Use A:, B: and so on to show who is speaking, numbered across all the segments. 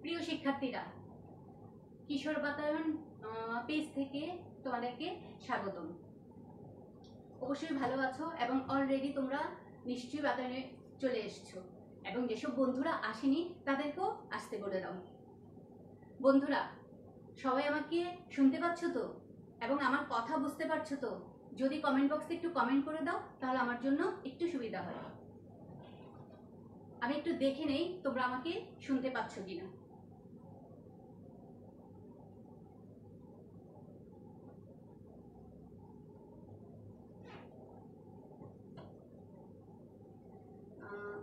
A: প্রিয় শিক্ষার্থীরা, কিশোর বাতায়ন পেজ থেকে তোমাদেরকে স্বাগতম। অবশ্যই ভালো আছো এবং অলরেডি তোমরা নিশ্চয়ই বাতায়নে চলে এসছো, এবং যেসব বন্ধুরা আসেনি তাদেরকেও আসতে বলে দাও। বন্ধুরা, সবাই আমাকে শুনতে পাচ্ছ তো এবং আমার কথা বুঝতে পারছো তো? যদি কমেন্ট বক্সে একটু কমেন্ট করে দাও তাহলে আমার জন্য একটু সুবিধা হয়। আমি একটু দেখে নেই তোমরা আমাকে শুনতে পাচ্ছ কিনা।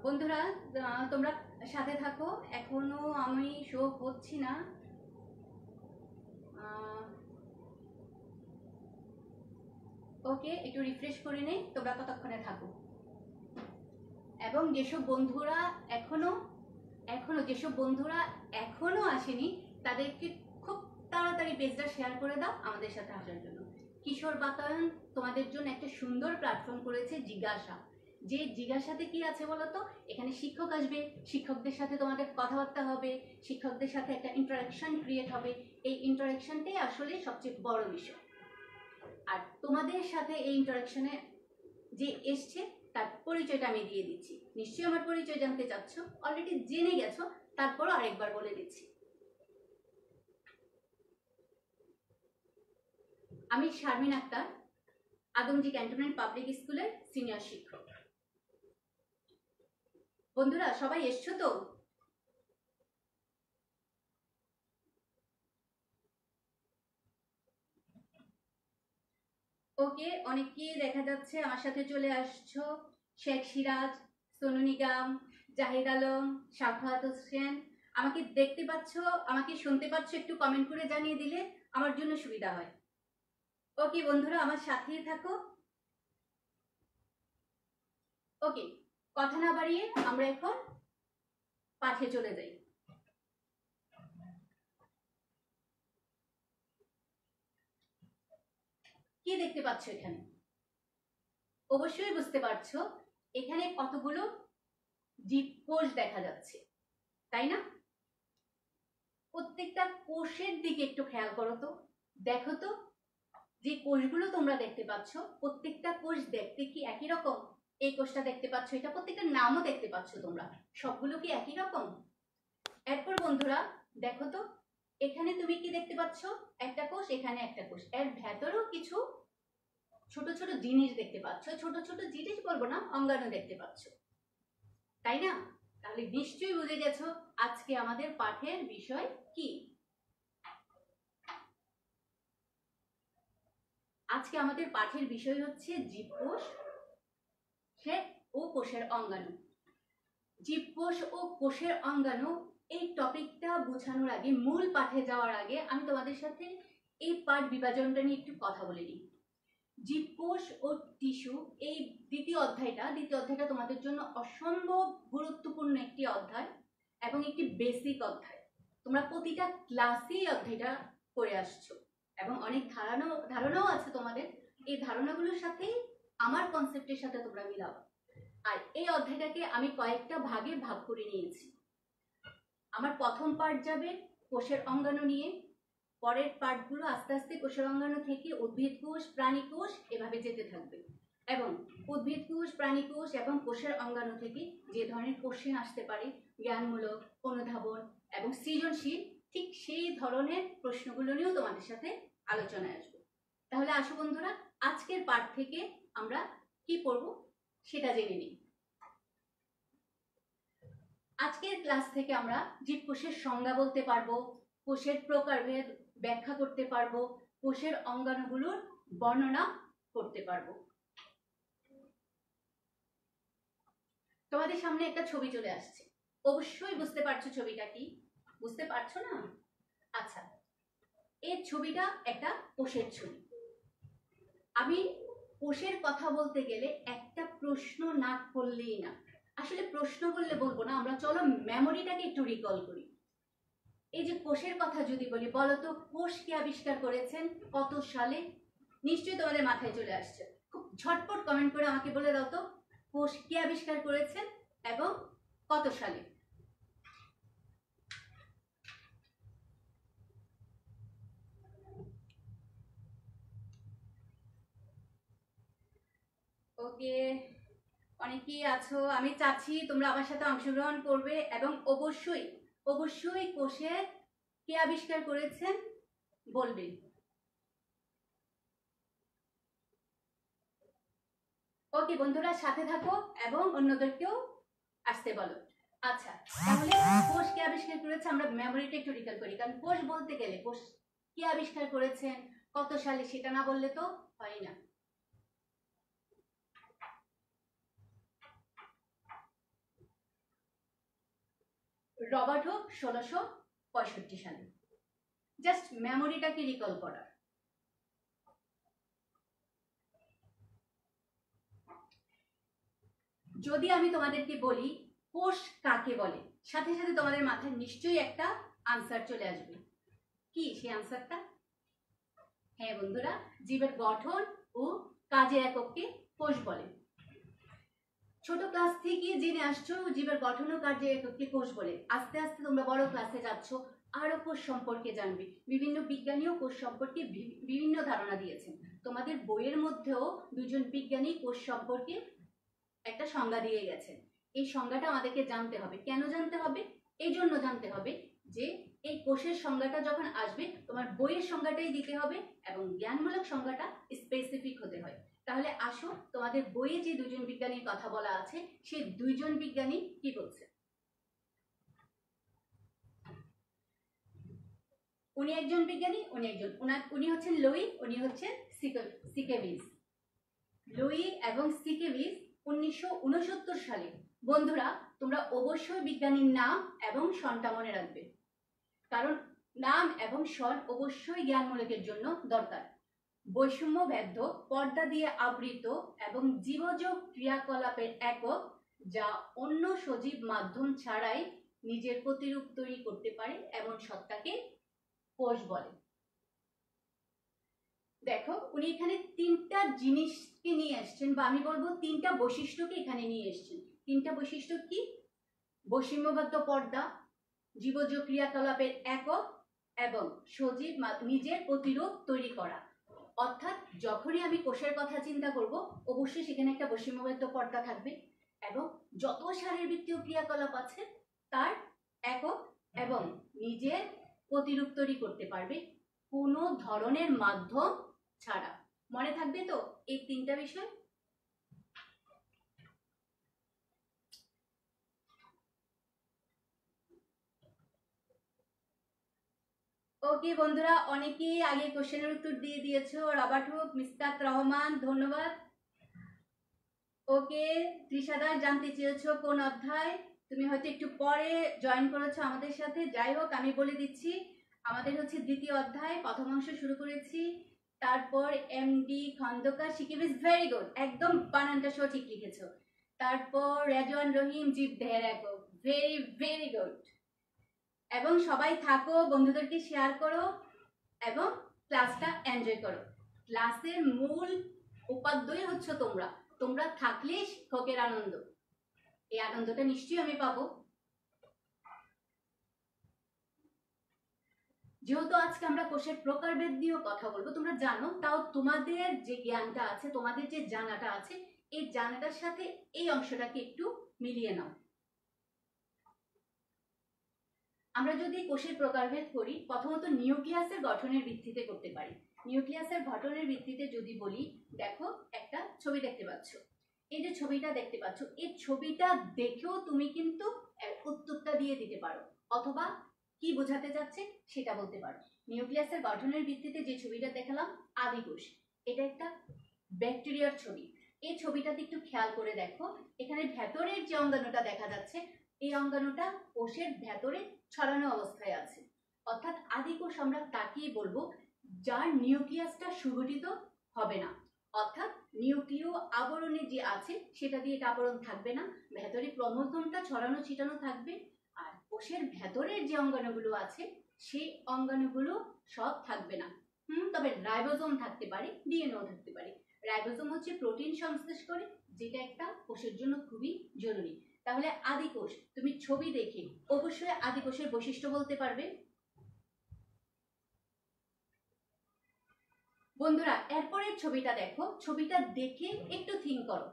A: বন্ধুরা, তোমরা সাথে থাকো। এখনো আমি শো হচ্ছি না। ওকে, একটু রিফ্রেশ করে নেই, তোমরা ততক্ষণে থাকো। এবং যেসব বন্ধুরা এখনো আসেনি তাদেরকে খুব তাড়াতাড়ি পেজটা শেয়ার করে দাও আমাদের সাথে আসার জন্য। কিশোর বাতায়ন তোমাদের জন্য একটা সুন্দর প্ল্যাটফর্ম করেছে জিজ্ঞাসা। যে জিজ্ঞাসাতে কি আছে বলতো? এখানে শিক্ষক আসবে, শিক্ষকদের সাথে তোমাদের কথাবার্তা হবে, শিক্ষকদের সাথে একটা ইন্টারাকশন ক্রিয়েট হবে। এই ইন্টারাকশনটাই আসলে সবচেয়ে বড় বিষয়। আর তোমাদের সাথে এই ইন্টারাকশনে যে এসছে তার পরিচয়টা আমি দিয়ে দিচ্ছি। নিশ্চয়ই আমার পরিচয় জানতে চাচ্ছ, অলরেডি জেনে গেছো, তারপরও আরেকবার বলে দিচ্ছি। আমি শারমিন আক্তার, আদমজি ক্যান্টনমেন্ট পাবলিক স্কুলের সিনিয়র শিক্ষক। বন্ধুরা, সবাই এসছো তো? ওকে, অনেকেই দেখা যাচ্ছে আমার সাথে চলে আসছো। শেখ সিরাজ, সোনু নিগম, জাহিদ আলম, সাফাত হোসেন। আমাকে দেখতে পাচ্ছ, আমাকে শুনতে পাচ্ছ? একটু কমেন্ট করে জানিয়ে দিলে আমার জন্য সুবিধা হয়। ওকে বন্ধুরা, আমার সাথেই থাকো। ওকে, কথা না বাড়িয়ে আমরা এখন পাঠে চলে যাই। কি দেখতে পাচ্ছ এখানে? অবশ্যই বুঝতে পারছো এখানে কতগুলো জীবকোষ দেখা যাচ্ছে, তাই না? প্রত্যেকটা কোষের দিকে একটু খেয়াল করো তো, দেখো তো যে কোষগুলো তোমরা দেখতে পাচ্ছ প্রত্যেকটা কোষ দেখতে কি একই রকম? এই কোষটা দেখতে পাচ্ছ, এটা প্রত্যেকটা নামও দেখতে পাচ্ছ তোমরা, সবগুলো কি একই রকম? এরপর বন্ধুরা দেখো তো, এখানে তুমি কি দেখতে পাচ্ছ? একটা কোষ, এখানে একটা কোষ, এর ভেতরেও কিছু ছোট ছোট জিনিস দেখতে পাচ্ছ। ছোট ছোট জিনিস বলবো না, অঙ্গাণু দেখতে পাচ্ছ, তাই না? তাহলে নিশ্চয়ই বুঝে গেছো আজকে আমাদের পাঠের বিষয় কি। আজকে আমাদের পাঠের বিষয় হচ্ছে জীবকোষ ও কোষের অঙ্গাণু। জীবকোষ ও কোষের অঙ্গাণু এই টপিকটা বোঝানোর আগে, মূল পাঠে যাওয়ার আগে আমি তোমাদের সাথে এই পাঠ বিভাজনটা নিয়ে একটু কথা বলে নিই। জীবকোষ ও টিস্যু, এই দ্বিতীয় অধ্যায়টা তোমাদের জন্য অসম্ভব গুরুত্বপূর্ণ একটি অধ্যায় এবং একটি বেসিক অধ্যায়। তোমরা প্রতিটা ক্লাসেই অধ্যায়টা করে আসছো এবং অনেক ধারণাও আছে তোমাদের। এই ধারণাগুলোর সাথেই আমার কনসেপ্টের সাথে তোমরা মিলাও। আর এই অধ্যায়টাকে আমি কয়েকটা ভাগে ভাগ করে নিয়েছি। আমার প্রথম পার্ট যাবে কোষের অঙ্গাণু নিয়ে, পরের পার্টগুলো আস্তে আস্তে কোষের অঙ্গাণু থেকে উদ্ভিদ কোষ, প্রাণী কোষ এভাবে যেতে থাকবে। এবং উদ্ভিদ কোষ, প্রাণী কোষ এবং কোষের অঙ্গাণু থেকে যে ধরনের কোশ্চেন আসতে পারে, জ্ঞানমূলক, অনুধাবন এবং সৃজনশীল, ঠিক সেই ধরনের প্রশ্নগুলো নিয়েও তোমাদের সাথে আলোচনায় আসবো। তাহলে আসো বন্ধুরা, আজকের পাঠ থেকে আমরা কি পড়ব সেটা জেনে নিই। আজকের ক্লাস থেকে আমরা জীবকোষের সংজ্ঞা বলতে পারবো, কোষের প্রকারভেদ ব্যাখ্যা করতে পারবো, কোষের অঙ্গাণুগুলোর বর্ণনা করতে পারবো। তোমাদের সামনে একটা ছবি চলে আসছে, অবশ্যই বুঝতে পারছো ছবিটা কি? বুঝতে পারছো না? আচ্ছা, এই ছবিটা একটা কোষের ছবি। আমি কোষের কথা বলতে গেলে একটা প্রশ্ন না করলেই না। আসলে প্রশ্ন করলে বলবো না, আমরা চলো মেমোরিটাকে একটু রিকল করি। এই যে কোষের কথা যদি বলি, বলতো কোষ কে আবিষ্কার করেছেন, কত সালে? নিশ্চয়ই তোমাদের মাথায় চলে আসছে। খুব ঝটপট কমেন্ট করে আমাকে বলে দাও তো, কোষ কে আবিষ্কার করেছেন এবং কত সালে? অনেকেই আছো, আমি চাচ্ছি তোমরা আমার সাথে অংশগ্রহণ করবে এবং অবশ্যই অবশ্যই কোষের কে আবিষ্কার করেছেন বলবে। ওকে বন্ধুরা, সাথে থাকো এবং অন্যদেরকেও আসতে বলো। আচ্ছা, তাহলে কোষ কে আবিষ্কার করেছে আমরা মেমোরিটা একটু রিকল করি, কারণ কোষ বলতে গেলে কোষ কে আবিষ্কার করেছেন, কত সালে, সেটা না বললে তো হয় না। রবার্ট হুক 1665 সালে। জাস্ট মেমোরিটাকে রিকল করার। যদি আমি তোমাদেরকে বলি কোষ কাকে বলে, সাথে সাথে তোমাদের মাথায় নিশ্চয়ই একটা আনসার চলে আসবে। কি সেই আনসারটা? হ্যাঁ বন্ধুরা, জীবের গঠন ও কাজের একককে কোষ বলে। ছোট ক্লাস থেকে জেনে আসছো জীবের গঠন ও কাজের একককে কোষ বলে। আস্তে আস্তে তোমরা বড় ক্লাসে যাচ্ছ, আরো কোষ সম্পর্কে জানবে। বিভিন্ন বিজ্ঞানীও কোষ সম্পর্কে বিভিন্ন ধারণা দিয়েছেন। তোমাদের বইয়ের মধ্যেও দুজন বিজ্ঞানী কোষ সম্পর্কে একটা সংজ্ঞা দিয়ে গেছেন। এই সংজ্ঞাটা আমাদেরকে জানতে হবে। কেন জানতে হবে? এই জন্য জানতে হবে যে এই কোষের সংজ্ঞাটা যখন আসবে তোমার বইয়ের সংজ্ঞাটাই দিতে হবে এবং জ্ঞানমূলক সংজ্ঞাটা স্পেসিফিক হতে হয়। তাহলে আসো, তোমাদের বইয়ে যে দুজন বিজ্ঞানীর কথা বলা আছে সেই দুইজন বিজ্ঞানী কি বলছে। উনি একজন বিজ্ঞানী, উনি হচ্ছেন লুই, উনি হচ্ছেন সিকেভিজ। লুই এবং সিকেভিজ 1969 সালে। বন্ধুরা, তোমরা অবশ্যই বিজ্ঞানীর নাম এবং সনটা মনে রাখবে, কারণ নাম এবং সন অবশ্যই জ্ঞানমূলকের জন্য দরকার। বৈষম্য ভেদ্য, পর্দা দিয়ে আবৃত এবং জীবজ ক্রিয়াকলাপের একক যা অন্য সজীব মাধ্যম ছাড়াই নিজের প্রতিরূপ তৈরি করতে পারে এমন সত্তাকে কোষ বলে। দেখো, উনি এখানে তিনটা জিনিসকে নিয়ে এসছেন, বা আমি বলবো তিনটা বৈশিষ্ট্যকে এখানে নিয়ে এসছেন। তিনটা বৈশিষ্ট্য কি? বৈষম্যবদ্ধ পর্দা, জীবজ ক্রিয়াকলাপের একক এবং সজীব নিজের প্রতিরূপ তৈরি করা। অর্থাৎ যখনই আমি কোষের কথা চিন্তা করব অবশ্যই সেখানে একটা বৈষম্যবদ্ধ পর্দা থাকবে এবং যত শারীরবৃত্তীয় ক্রিয়াকলাপ আছে তার একক এবং নিজের প্রতিরূপ তৈরি করতে পারবে কোনো ধরনের মাধ্যম ছাড়া। মনে থাকবে তো এই তিনটা বিষয়? ওকে বন্ধুরা, অনেকেই আগে কোশ্চেনের উত্তর দিয়ে দিয়েছো। রবার্ট হুক, মিস্তাক রহমান, ধন্যবাদ। ওকে, তৃষাদা জানতে চেয়েছো কোন অধ্যায়, তুমি হয়তো একটু পরে জয়েন করেছো আমাদের সাথে। যাই হোক, আমি বলে দিচ্ছি, আমাদের হচ্ছে দ্বিতীয় অধ্যায়, প্রথম অংশ শুরু করেছি। তারপর এমডি খন্দকার সিকিভিজ, ভেরি গুড, একদম বানানটা সঠিক লিখেছো। তারপর রেজওয়ান রহিম, জীব দেহের একক, ভেরি ভেরি গুড। এবং সবাই থাকো, বন্ধুদেরকে শেয়ার করো এবং ক্লাসটা এনজয় করো। ক্লাসের মূল উপাদ্যই হচ্ছে তোমরা। তোমরা থাকলেই শিক্ষকের আনন্দ, এই আনন্দটা নিশ্চয়ই আমি পাবো। যেহেতু আজকে আমরা কোষের প্রকারভেদ নিয়েও কথা বলবো, তোমরা জানো, তাও তোমাদের যে জ্ঞানটা আছে, তোমাদের যে জানাটা আছে, এই জানাটার সাথে এই অংশটাকে একটু মিলিয়ে নাও। আমরা যদি কোষের প্রকারভেদ করি, প্রথমত নিউক্লিয়াসের গঠনের ভিত্তিতে করতে পারি। নিউক্লিয়াসের গঠনের ভিত্তিতে যদি বলি, দেখো একটা ছবি দেখতে পাচ্ছ, এই যে ছবিটা দেখতে পাচ্ছ, এই ছবিটা দেখেও তুমি কিন্তু উত্তরটা দিয়ে দিতে পারো, অথবা কি বোঝাতে যাচ্ছে সেটা বলতে পারো। নিউক্লিয়াসের গঠনের ভিত্তিতে যে ছবিটা দেখালাম, আদিকোষ, এটা একটা ব্যাকটেরিয়ার ছবি। এই ছবিটাতে একটু খেয়াল করে দেখো, এখানে ভেতরের যে অঙ্গাণুটা দেখা যাচ্ছে, এই অঙ্গাণুটা কোষের ভেতরে ছড়ানো অবস্থায় আছে। অর্থাৎ আদিকোষ আমরা তাকেই বলবো যার নিউক্লিয়াসটা সুগঠিত হবে না, অর্থাৎ নিউক্লিয় আবরণে যে আছে সেটা দিয়ে এটা আবরণ থাকবে না, ভেতরে ক্রোমোজোমটা ছড়ানো ছিটানো থাকবে। আর কোষের ভেতরের যে অঙ্গাণুগুলো আছে সেই অঙ্গাণুগুলো সব থাকবে না। তবে রাইবোজোম থাকতে পারে, ডিএনএও থাকতে পারে। রাইবোজোম হচ্ছে প্রোটিন সংশ্লেষ করে, যেটা একটা কোষের জন্য খুবই জরুরি। তাহলে আদিকোষ, তুমি ছবি দেখে অবশ্যই আদিকোষের বৈশিষ্ট্য বলতে পারবে। বন্ধুরা, এরপরের ছবিটা দেখো, ছবিটা দেখে একটু থিঙ্ক করো।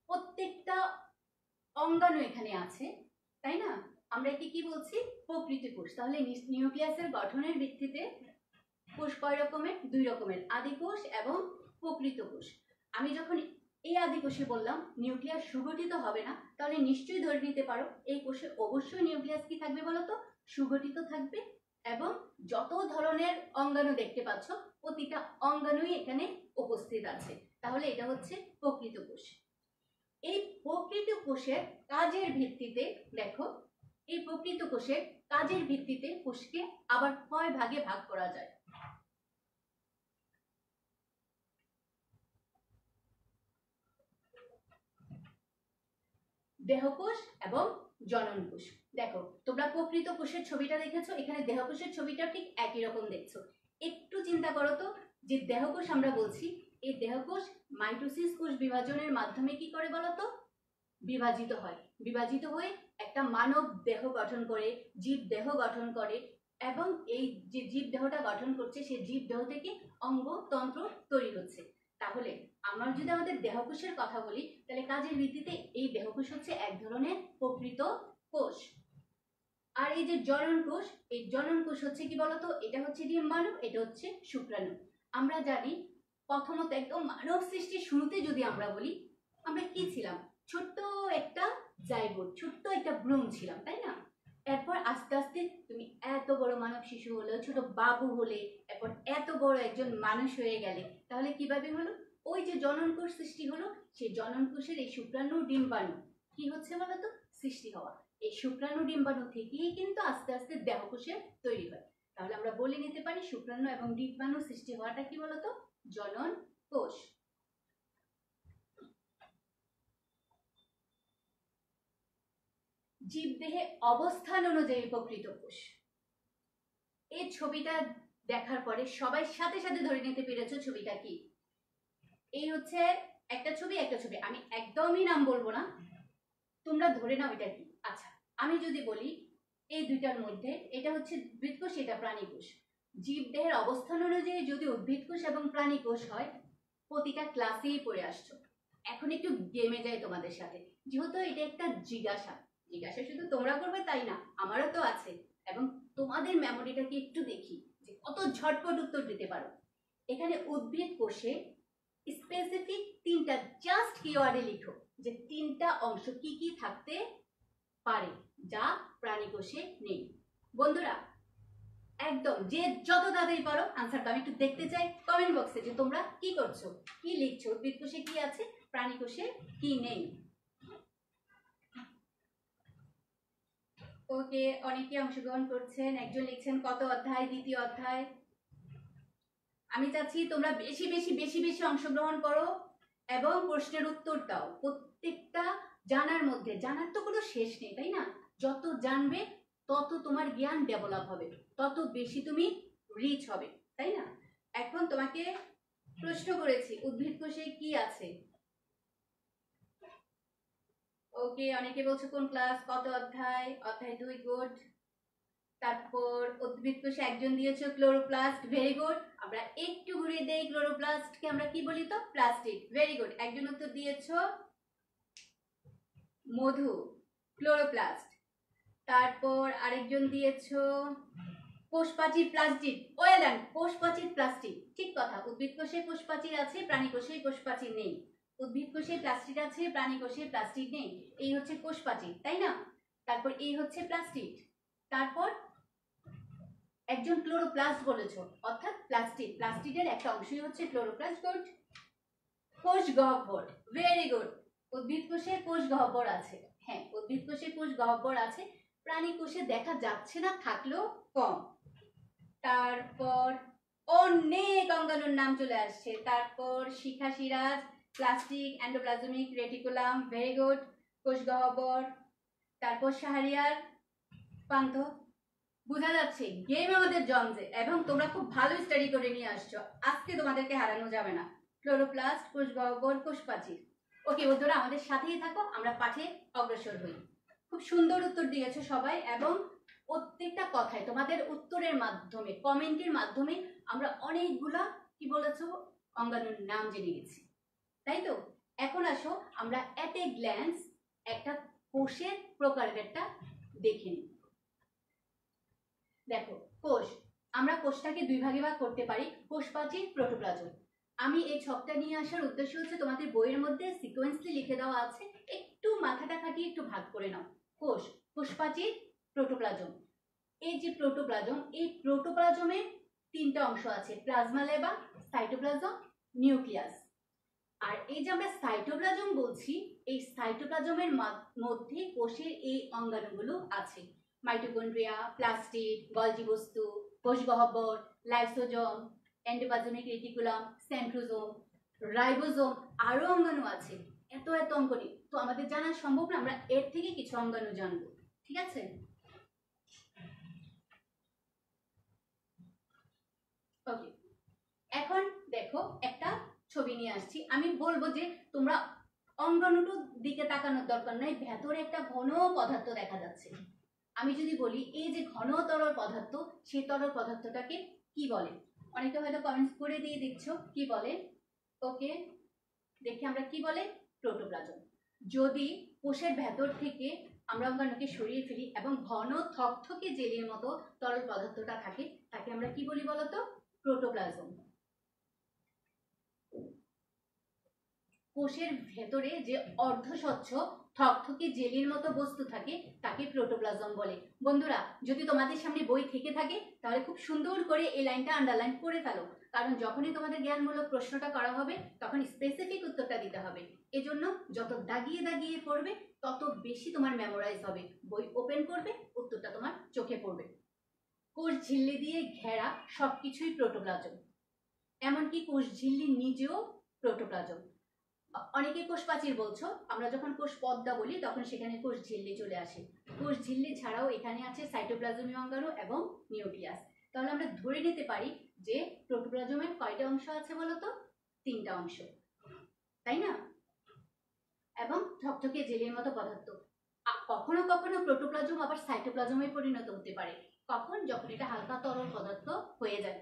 A: প্রত্যেকটা অঙ্গাণু এখানে আছে, তাই না? আমরা একে কি বলছি? প্রকৃত কোষ। তাহলে নিউক্লিয়াসের গঠনের ভিত্তিতে কোষ কয় রকমের? দুই রকমের, আদি কোষ এবং প্রকৃত কোষ। আমি যখন এই আদি কোষে বললাম নিউক্লিয়াস সুগঠিত হবে না, তাহলে নিশ্চয়ই ধরে নিতে পারো এই কোষে অবশ্যই নিউক্লিয়াস কি থাকবে বলতো? সুগঠিত থাকবে। এবং যত ধরনের অঙ্গাণু দেখতে পাচ্ছ প্রতিটা অঙ্গাণুই এখানে উপস্থিত আছে। তাহলে এটা হচ্ছে প্রকৃত কোষ। এই প্রকৃত কোষের কাজের ভিত্তিতে দেখো, এই প্রকৃত কোষের কাজের ভিত্তিতে কোষকে আবার কয় ভাগে ভাগ করা যায়? দেহকোষ এবং জনন কোষ। দেখো তোমরা প্রকৃত কোষের ছবিটা দেখেছো, এখানে দেহকোষের ছবিটা ঠিক একই রকম দেখছো। একটু চিন্তা করো তো, যে দেহকোষ আমরা বলছি, এই দেহকোষ মাইটোসিস কোষ বিভাজনের মাধ্যমে কি করে বলতো? বিভাজিত হয়। বিভাজিত হয়ে একটা মানব দেহ গঠন করে, জীব দেহ গঠন করে, এবং এই যে জীব দেহটা গঠন করছে সেই জীব দেহ থেকে অঙ্গ তন্ত্র তৈরি হচ্ছে। তাহলে আমরা যদি আমাদের দেহকোষের কথা বলি, তাহলে কাজের ভিত্তিতে এই দেহকোষ হচ্ছে এক ধরনের প্রকৃত কোষ। আর এই যে জনন কোষ, এই জনন কোষ হচ্ছে কি বলতো? এটা হচ্ছে ডিম্বাণু, এটা হচ্ছে শুক্রাণু। আমরা জানি প্রথমত একদম মানব সৃষ্টির শুরুতে যদি আমরা বলি, আমরা কি ছিলাম? ছোট্ট একটা জাইগোট, ছোট্ট একটা ভ্রূণ ছিলাম, তাই না? এরপর আস্তে আস্তে তুমি এত বড় মানব শিশু হলে, ছোট বাবু হলে, এরপর এত বড় একজন মানুষ হয়ে গেলে। তাহলে কিভাবে হলো? ওই যে জনন কোষ সৃষ্টি হলো, সেই জনন কোষের এই শুক্রাণু ডিম্বাণু কি হচ্ছে বলতো? সৃষ্টি হওয়া। এই শুক্রাণু ডিম্বাণু থেকেই কিন্তু আস্তে আস্তে দেহকোষের তৈরি হয়। তাহলে আমরা বলে নিতে পারি শুক্রাণু এবং ডিম্বাণু সৃষ্টি হওয়াটা কি বলতো? জনন কোষ। জীবদেহে অবস্থান অনুযায়ী প্রকৃত কোষ। এই ছবিটা দেখার পরে সবাই সাথে সাথে ধরে নিতে পেরেছো ছবিটা কি? এই হচ্ছে একটা ছবি, একটা ছবি। আমি একদমই নাম বলবো না, তোমরা ধরে নাও এটা কি। আচ্ছা, আমি যদি বলি এই দুইটার মধ্যে এটা হচ্ছে উদ্ভিদ কোষ, এটা প্রাণী কোষ। জীবদেহের অবস্থান অনুযায়ী যদি উদ্ভিদ কোষ এবং প্রাণী কোষ হয়, প্রতিটা ক্লাসেই পড়ে আসছো। এখন একটু গেমে যাই তোমাদের সাথে, যেহেতু এটা একটা জিজ্ঞাসা। জিজ্ঞাসা শুধু তোমরা করবে তাই না, আমারও তো আছে। এবং তোমাদের মেমোরিটাকে একটু দেখি যে কত ঝটপট উত্তর দিতে পারো। এখানে উদ্ভিদ কোষে স্পেসিফিক তিনটা জাস্ট কিওয়ার্ডে লিখো যে তিনটা অংশ কি কি থাকতে পারে যা প্রাণী কোষে নেই। বন্ধুরা একদম যে যত তাড়াতাড়ি পারো আনসারটা আমি একটু দেখতে চাই কমেন্ট বক্সে, যে তোমরা কি করছো, কি লিখছো, উদ্ভিদ কোষে কি আছে, প্রাণী কোষে কি নেই। ওকে, অনেকে অংশগ্রহণ করছেন। একজন লিখছেন কত অধ্যায়? দ্বিতীয় অধ্যায়। আমি চাচ্ছি তোমরা বেশি বেশি বেশি বেশি অংশগ্রহণ করো এবং প্রশ্নের উত্তর দাও। প্রত্যেকটা জানার মধ্যে, জানার তো কোনো শেষ নেই, তাই না? যত জানবে তত তোমার জ্ঞান ডেভেলপ হবে, তত বেশি তুমি রিচ হবে, তাই না? এখন তোমাকে প্রশ্ন করেছি উদ্ভিদ কোষে কি আছে। ওকে, অনেকে বলছো কোন ক্লাস, কত অধ্যায়? অধ্যায় 2, গুড। তারপর উদ্ভিদ কোষে একজন দিয়েছো ক্লোরোপ্লাস্ট, ভেরি গুড। আমরা একটু ঘুরিয়ে দেই, ক্লোরোপ্লাস্টকে আমরা কি বলি তো? Plastic, very good. একজন উত্তর দিয়েছো মধু, ক্লোরোপ্লাস্ট। তারপর আরেকজন দিয়েছো কোষপ্রাচীর, প্লাস্টিক, ওয়েল ডান, কোষপ্রাচীর প্লাস্টিক, ঠিক কথা। উদ্ভিদ কোষে কোষপ্রাচীর আছে, প্রাণী কোষে কোষপ্রাচীর নেই। উদ্ভিদ কোষে প্লাস্টিক আছে, প্রাণী কোষে প্লাস্টিক নেই। এই হচ্ছে কোষপ্রাচীর, তাই না? তারপর এই হচ্ছে প্লাস্টিক। তারপর একজন ক্লোরোপ্লাস্ট বলেছো, অর্থাৎ প্লাস্টিক, প্লাস্টিকের একটা অংশই হচ্ছে ক্লোরোপ্লাস্ট। গুড। কোষ গহ্বর, ভেরি গুড। উদ্ভিদ কোষে কোষ গহ্বর আছে, হ্যাঁ উদ্ভিদ কোষে কোষ গহ্বর আছে, প্রাণী কোষে দেখা যাচ্ছে না, থাকলেও কম। তারপর অনেক অঙ্গাণুর নাম চলে আসছে। তারপর শিখা সিরাজ, plastid, endoplasmic reticulum, very good, কোষ গহ্বর। তারপর শাহরিয়ার পান্থ। বোঝা যাচ্ছে গেম আমাদের জমছে এবং তোমরা খুব ভালো স্টাডি করে নিয়ে আসছো। আজকে তোমাদেরকে হারানো যাবে না। ক্লোরোপ্লাস্ট, কোষ গহ্বর, কোষপ্রাচীর। ওকে বন্ধুরা, আমাদের সাথেই থাকো, আমরা পাঠে অগ্রসর হই। খুব সুন্দর উত্তর দিয়েছো সবাই, এবং প্রত্যেকটা কথায় তোমাদের উত্তরের মাধ্যমে, কমেন্টের মাধ্যমে আমরা অনেকগুলা কি বলেছো অঙ্গাণুর নাম জেনে গেছি, তাই তো? এখন আসো আমরা এট এ গ্ল্যান্স একটা কোষের প্রকারভেদটা দেখে নিই। দেখো কোষ, আমরা কোষটাকে দুই ভাগে ভাগ করতে পারি, কোষ প্রাচীর, প্রোটোপ্লাজম। আমি এই ছকটা নিয়ে আসার উদ্দেশ্য হচ্ছে তোমাদের বইয়ের মধ্যে সিকোয়েন্সলি লিখে দেওয়া আছে, একটু মাথাটা খাটিয়ে একটু ভাগ করে নাও। কোষ, কোষ প্রাচীর, প্রোটোপ্লাজম। এই যে প্রোটোপ্লাজম, এই প্রোটোপ্লাজমের তিনটা অংশ আছে, প্লাজমা লেবা, সাইটোপ্লাজম, নিউক্লিয়াস। আর এই যে আমরা সাইটোপ্লাজম বলছি, এই সাইটোপ্লাজমের মধ্যে কোষের এই অঙ্গাণুগুলো আছে, মাইটোকন্ড্রিয়া, প্লাস্টিড, গলজি বস্তু, কোষ গহ্বর, lysosome, endoplasmic reticulum, centrosome, ribosome, আরো অঙ্গাণু আছে। এত এত অঙ্গাণু তো আমাদের জানা সম্ভব না, আমরা এর থেকে কিছু অঙ্গাণু জানবো, ঠিক আছে? ওকে, এখন দেখো একটা ছবি নিয়ে আসছি, আমি বলবো যে তোমরা অঙ্গাণুটার দিকে তাকানোর দরকার নাই, ভেতরে একটা ঘন পদার্থ দেখা যাচ্ছে। আমি যদি বলি এই যে ঘন তরল পদার্থ, সেই তরল পদার্থটাকে কি বলে? অনেকে হয়তো কমেন্টস করে দিয়ে দিচ্ছ কি বলে। ওকে, দেখি আমরা কি বলে, প্রোটোপ্লাজম। যদি কোষের ভেতর থেকে আমরা অঙ্গাণুকে সরিয়ে ফেলি এবং ঘন থকথকে জেলির মতো তরল পদার্থটা থাকে, তাকে আমরা কি বলি বলতো? প্রোটোপ্লাজম। কোষের ভেতরে যে অর্ধস্বচ্ছ থকথকে জেলির মতো বস্তু থাকে তাকে প্রোটোপ্লাজম বলে। বন্ধুরা, যদি তোমাদের সামনে বই থেকে থাকে তাহলে খুব সুন্দর করে এই লাইনটা আন্ডারলাইন করে ফেলো, কারণ যখনই তোমাদের জ্ঞানমূলক প্রশ্নটা করা হবে তখন স্পেসিফিক উত্তরটা দিতে হবে। এজন্য যত দাগিয়ে দাগিয়ে পড়বে তত বেশি তোমার মেমোরাইজ হবে। বই ওপেন করবে, উত্তরটা তোমার চোখে পড়বে। কোষ ঝিল্লি দিয়ে ঘেরা সবকিছুই প্রোটোপ্লাজম, এমনকি কোষ ঝিল্লি নিজেও প্রোটোপ্লাজম। অনেকে কোষ প্রাচীর বলছো, আমরা যখন কোষ পর্দা বলি তখন সেখানে কোষ ঝিল্লি চলে আসে। কোষ ঝিল্লি ছাড়াও এখানে আছে সাইটোপ্লাজমীয় অঙ্গাণু এবং নিউক্লিয়াস। তাহলে আমরা ধরে নিতে পারি যে প্রোটোপ্লাজমের কয়টা অংশ আছে বলতো? তিনটা অংশ, তাই না? এবং থকথকে জেলের মতো পদার্থ। কখনো কখনো প্রোটোপ্লাজম আবার সাইটোপ্লাজমে পরিণত হতে পারে। কখন? যখন এটা হালকা তরল পদার্থ হয়ে যায়।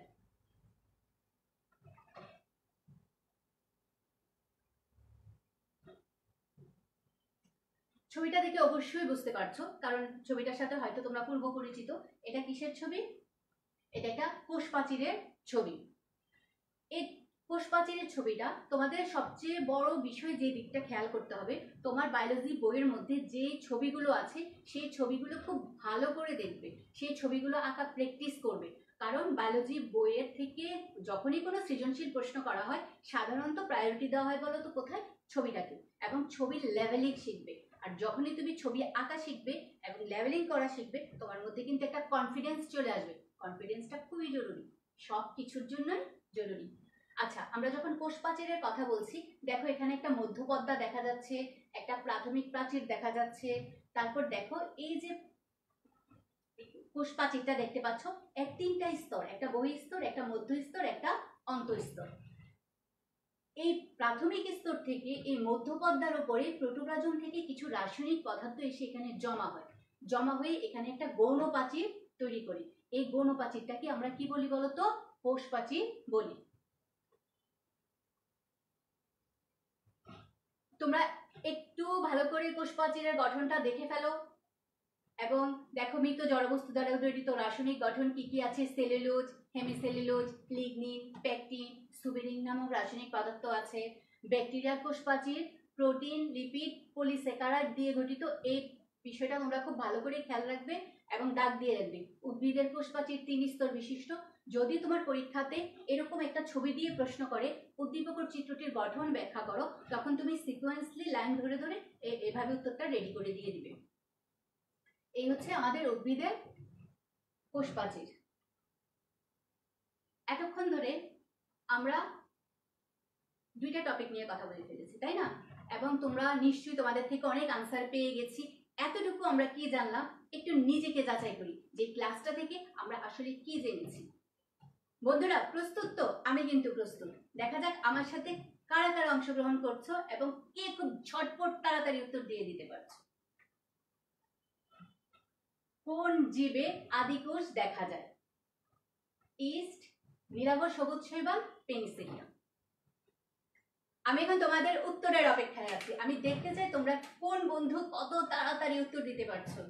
A: ছবিটা দেখে অবশ্যই বুঝতে পারছো, কারণ ছবিটার সাথে হয়তো তোমরা পূর্ব পরিচিত। এটা কিসের ছবি? এটা একটা কোষ প্রাচীরের ছবি। এই কোষ প্রাচীরের ছবিটা তোমাদের সবচেয়ে বড় বিষয় যে দিকটা খেয়াল করতে হবে, তোমার বায়োলজি বইয়ের মধ্যে যে ছবিগুলো আছে সেই ছবিগুলো খুব ভালো করে দেখবে, সেই ছবিগুলো আঁকা প্র্যাকটিস করবে। কারণ বায়োলজি বইয়ের থেকে যখনই কোনো সৃজনশীল প্রশ্ন করা হয় সাধারণত প্রায়োরিটি দেওয়া হয় বলো তো কোথায়? ছবিটাকে, এবং ছবির লেভেলিং শিখবে। আর যখনই তুমি ছবি আঁকা শিখবে এবং লেভেলিং করা শিখবে, তোমার মধ্যে কিন্তু একটা কনফিডেন্স চলে আসবে। কনফিডেন্সটা খুবই জরুরি, সব কিছুর জন্যই জরুরি। আচ্ছা, আমরা যখন কোষ প্রাচীরের কথা বলছি, দেখো এখানে একটা মধ্যপর্দা দেখা যাচ্ছে, একটা প্রাথমিক প্রাচীর দেখা যাচ্ছে। তারপর দেখো এই যে কোষ প্রাচীরটা দেখতে পাচ্ছ, এর তিনটা স্তর, একটা বহিঃস্তর, একটা মধ্যস্তর, একটা অন্তঃস্তর। এই প্রাথমিক স্তর থেকে এই মধ্যপর্দার উপরে প্রোটোপ্লাজম থেকে কিছু রাসায়নিক পদার্থ এসে এখানে জমা হয়, জমা হয়ে এখানে একটা গৌণ প্রাচীর তৈরি করে। এই গৌণ প্রাচীরটাকে আমরা কি বলি বলতো? কোষ প্রাচীর বলি। তোমরা একটু ভালো করে কোষ প্রাচীরের গঠনটা দেখে ফেলো এবং দেখো মৃত জড়বস্তু দ্বারা গঠিত রাসায়নিক গঠন কি কি আছে। Cellulose, hemicellulose, lignin, pectin, suberin নামক রাসায়নিক পদার্থ আছে। ব্যাকটেরিয়ার কোষ প্রাচীর প্রোটিন, লিপিড, পলিস্যাকারাইড দিয়ে গঠিত। এই বিষয়টা তোমরা খুব ভালো করে খেয়াল রাখবে এবং দাগ দিয়ে রাখবে। উদ্ভিদের কোষ প্রাচীর 3 স্তর বিশিষ্ট। যদি তোমার পরীক্ষাতে এরকম একটা ছবি দিয়ে প্রশ্ন করে উদ্দীপকের চিত্রটির গঠন ব্যাখ্যা করো, তখন তুমি সিকোয়েন্সলি লাইন ধরে ধরে এভাবে উত্তরটা রেডি করে দিয়ে দিবে। এই হচ্ছে আমাদের উদ্ভিদের কোষ প্রাচীর। এতক্ষণ ধরে আমরা দুইটা টপিক নিয়ে কথা বলে ফেলেছি, তাই না? এবং তোমরা নিশ্চয়ই তোমাদের থেকে অনেক আনসার পেয়ে গেছি। এতটুকু আমরা কি জানলাম একটু নিজেকে যাচাই করি যে ক্লাসটা থেকে আমরা আসলে কি জেনেছি। বন্ধুরা প্রস্তুত তো? আমি কিন্তু প্রস্তুত। দেখা যাক আমার সাথে কারা কারা অংশগ্রহণ করছো এবং কে খুব ঝটপট তাড়াতাড়ি উত্তর দিয়ে দিতে পারছো। কোন জীবে আদিকোষ দেখা যায়? ইস্ট, নীলাভ সবুজ শৈবাল, পেনিসিলিয়াম। আমি এখন তোমাদের উত্তরের অপেক্ষায় আছি। আমি দেখতে চাই তোমরা কোন বন্ধু কত তাড়াতাড়ি উত্তর দিতে পারছো।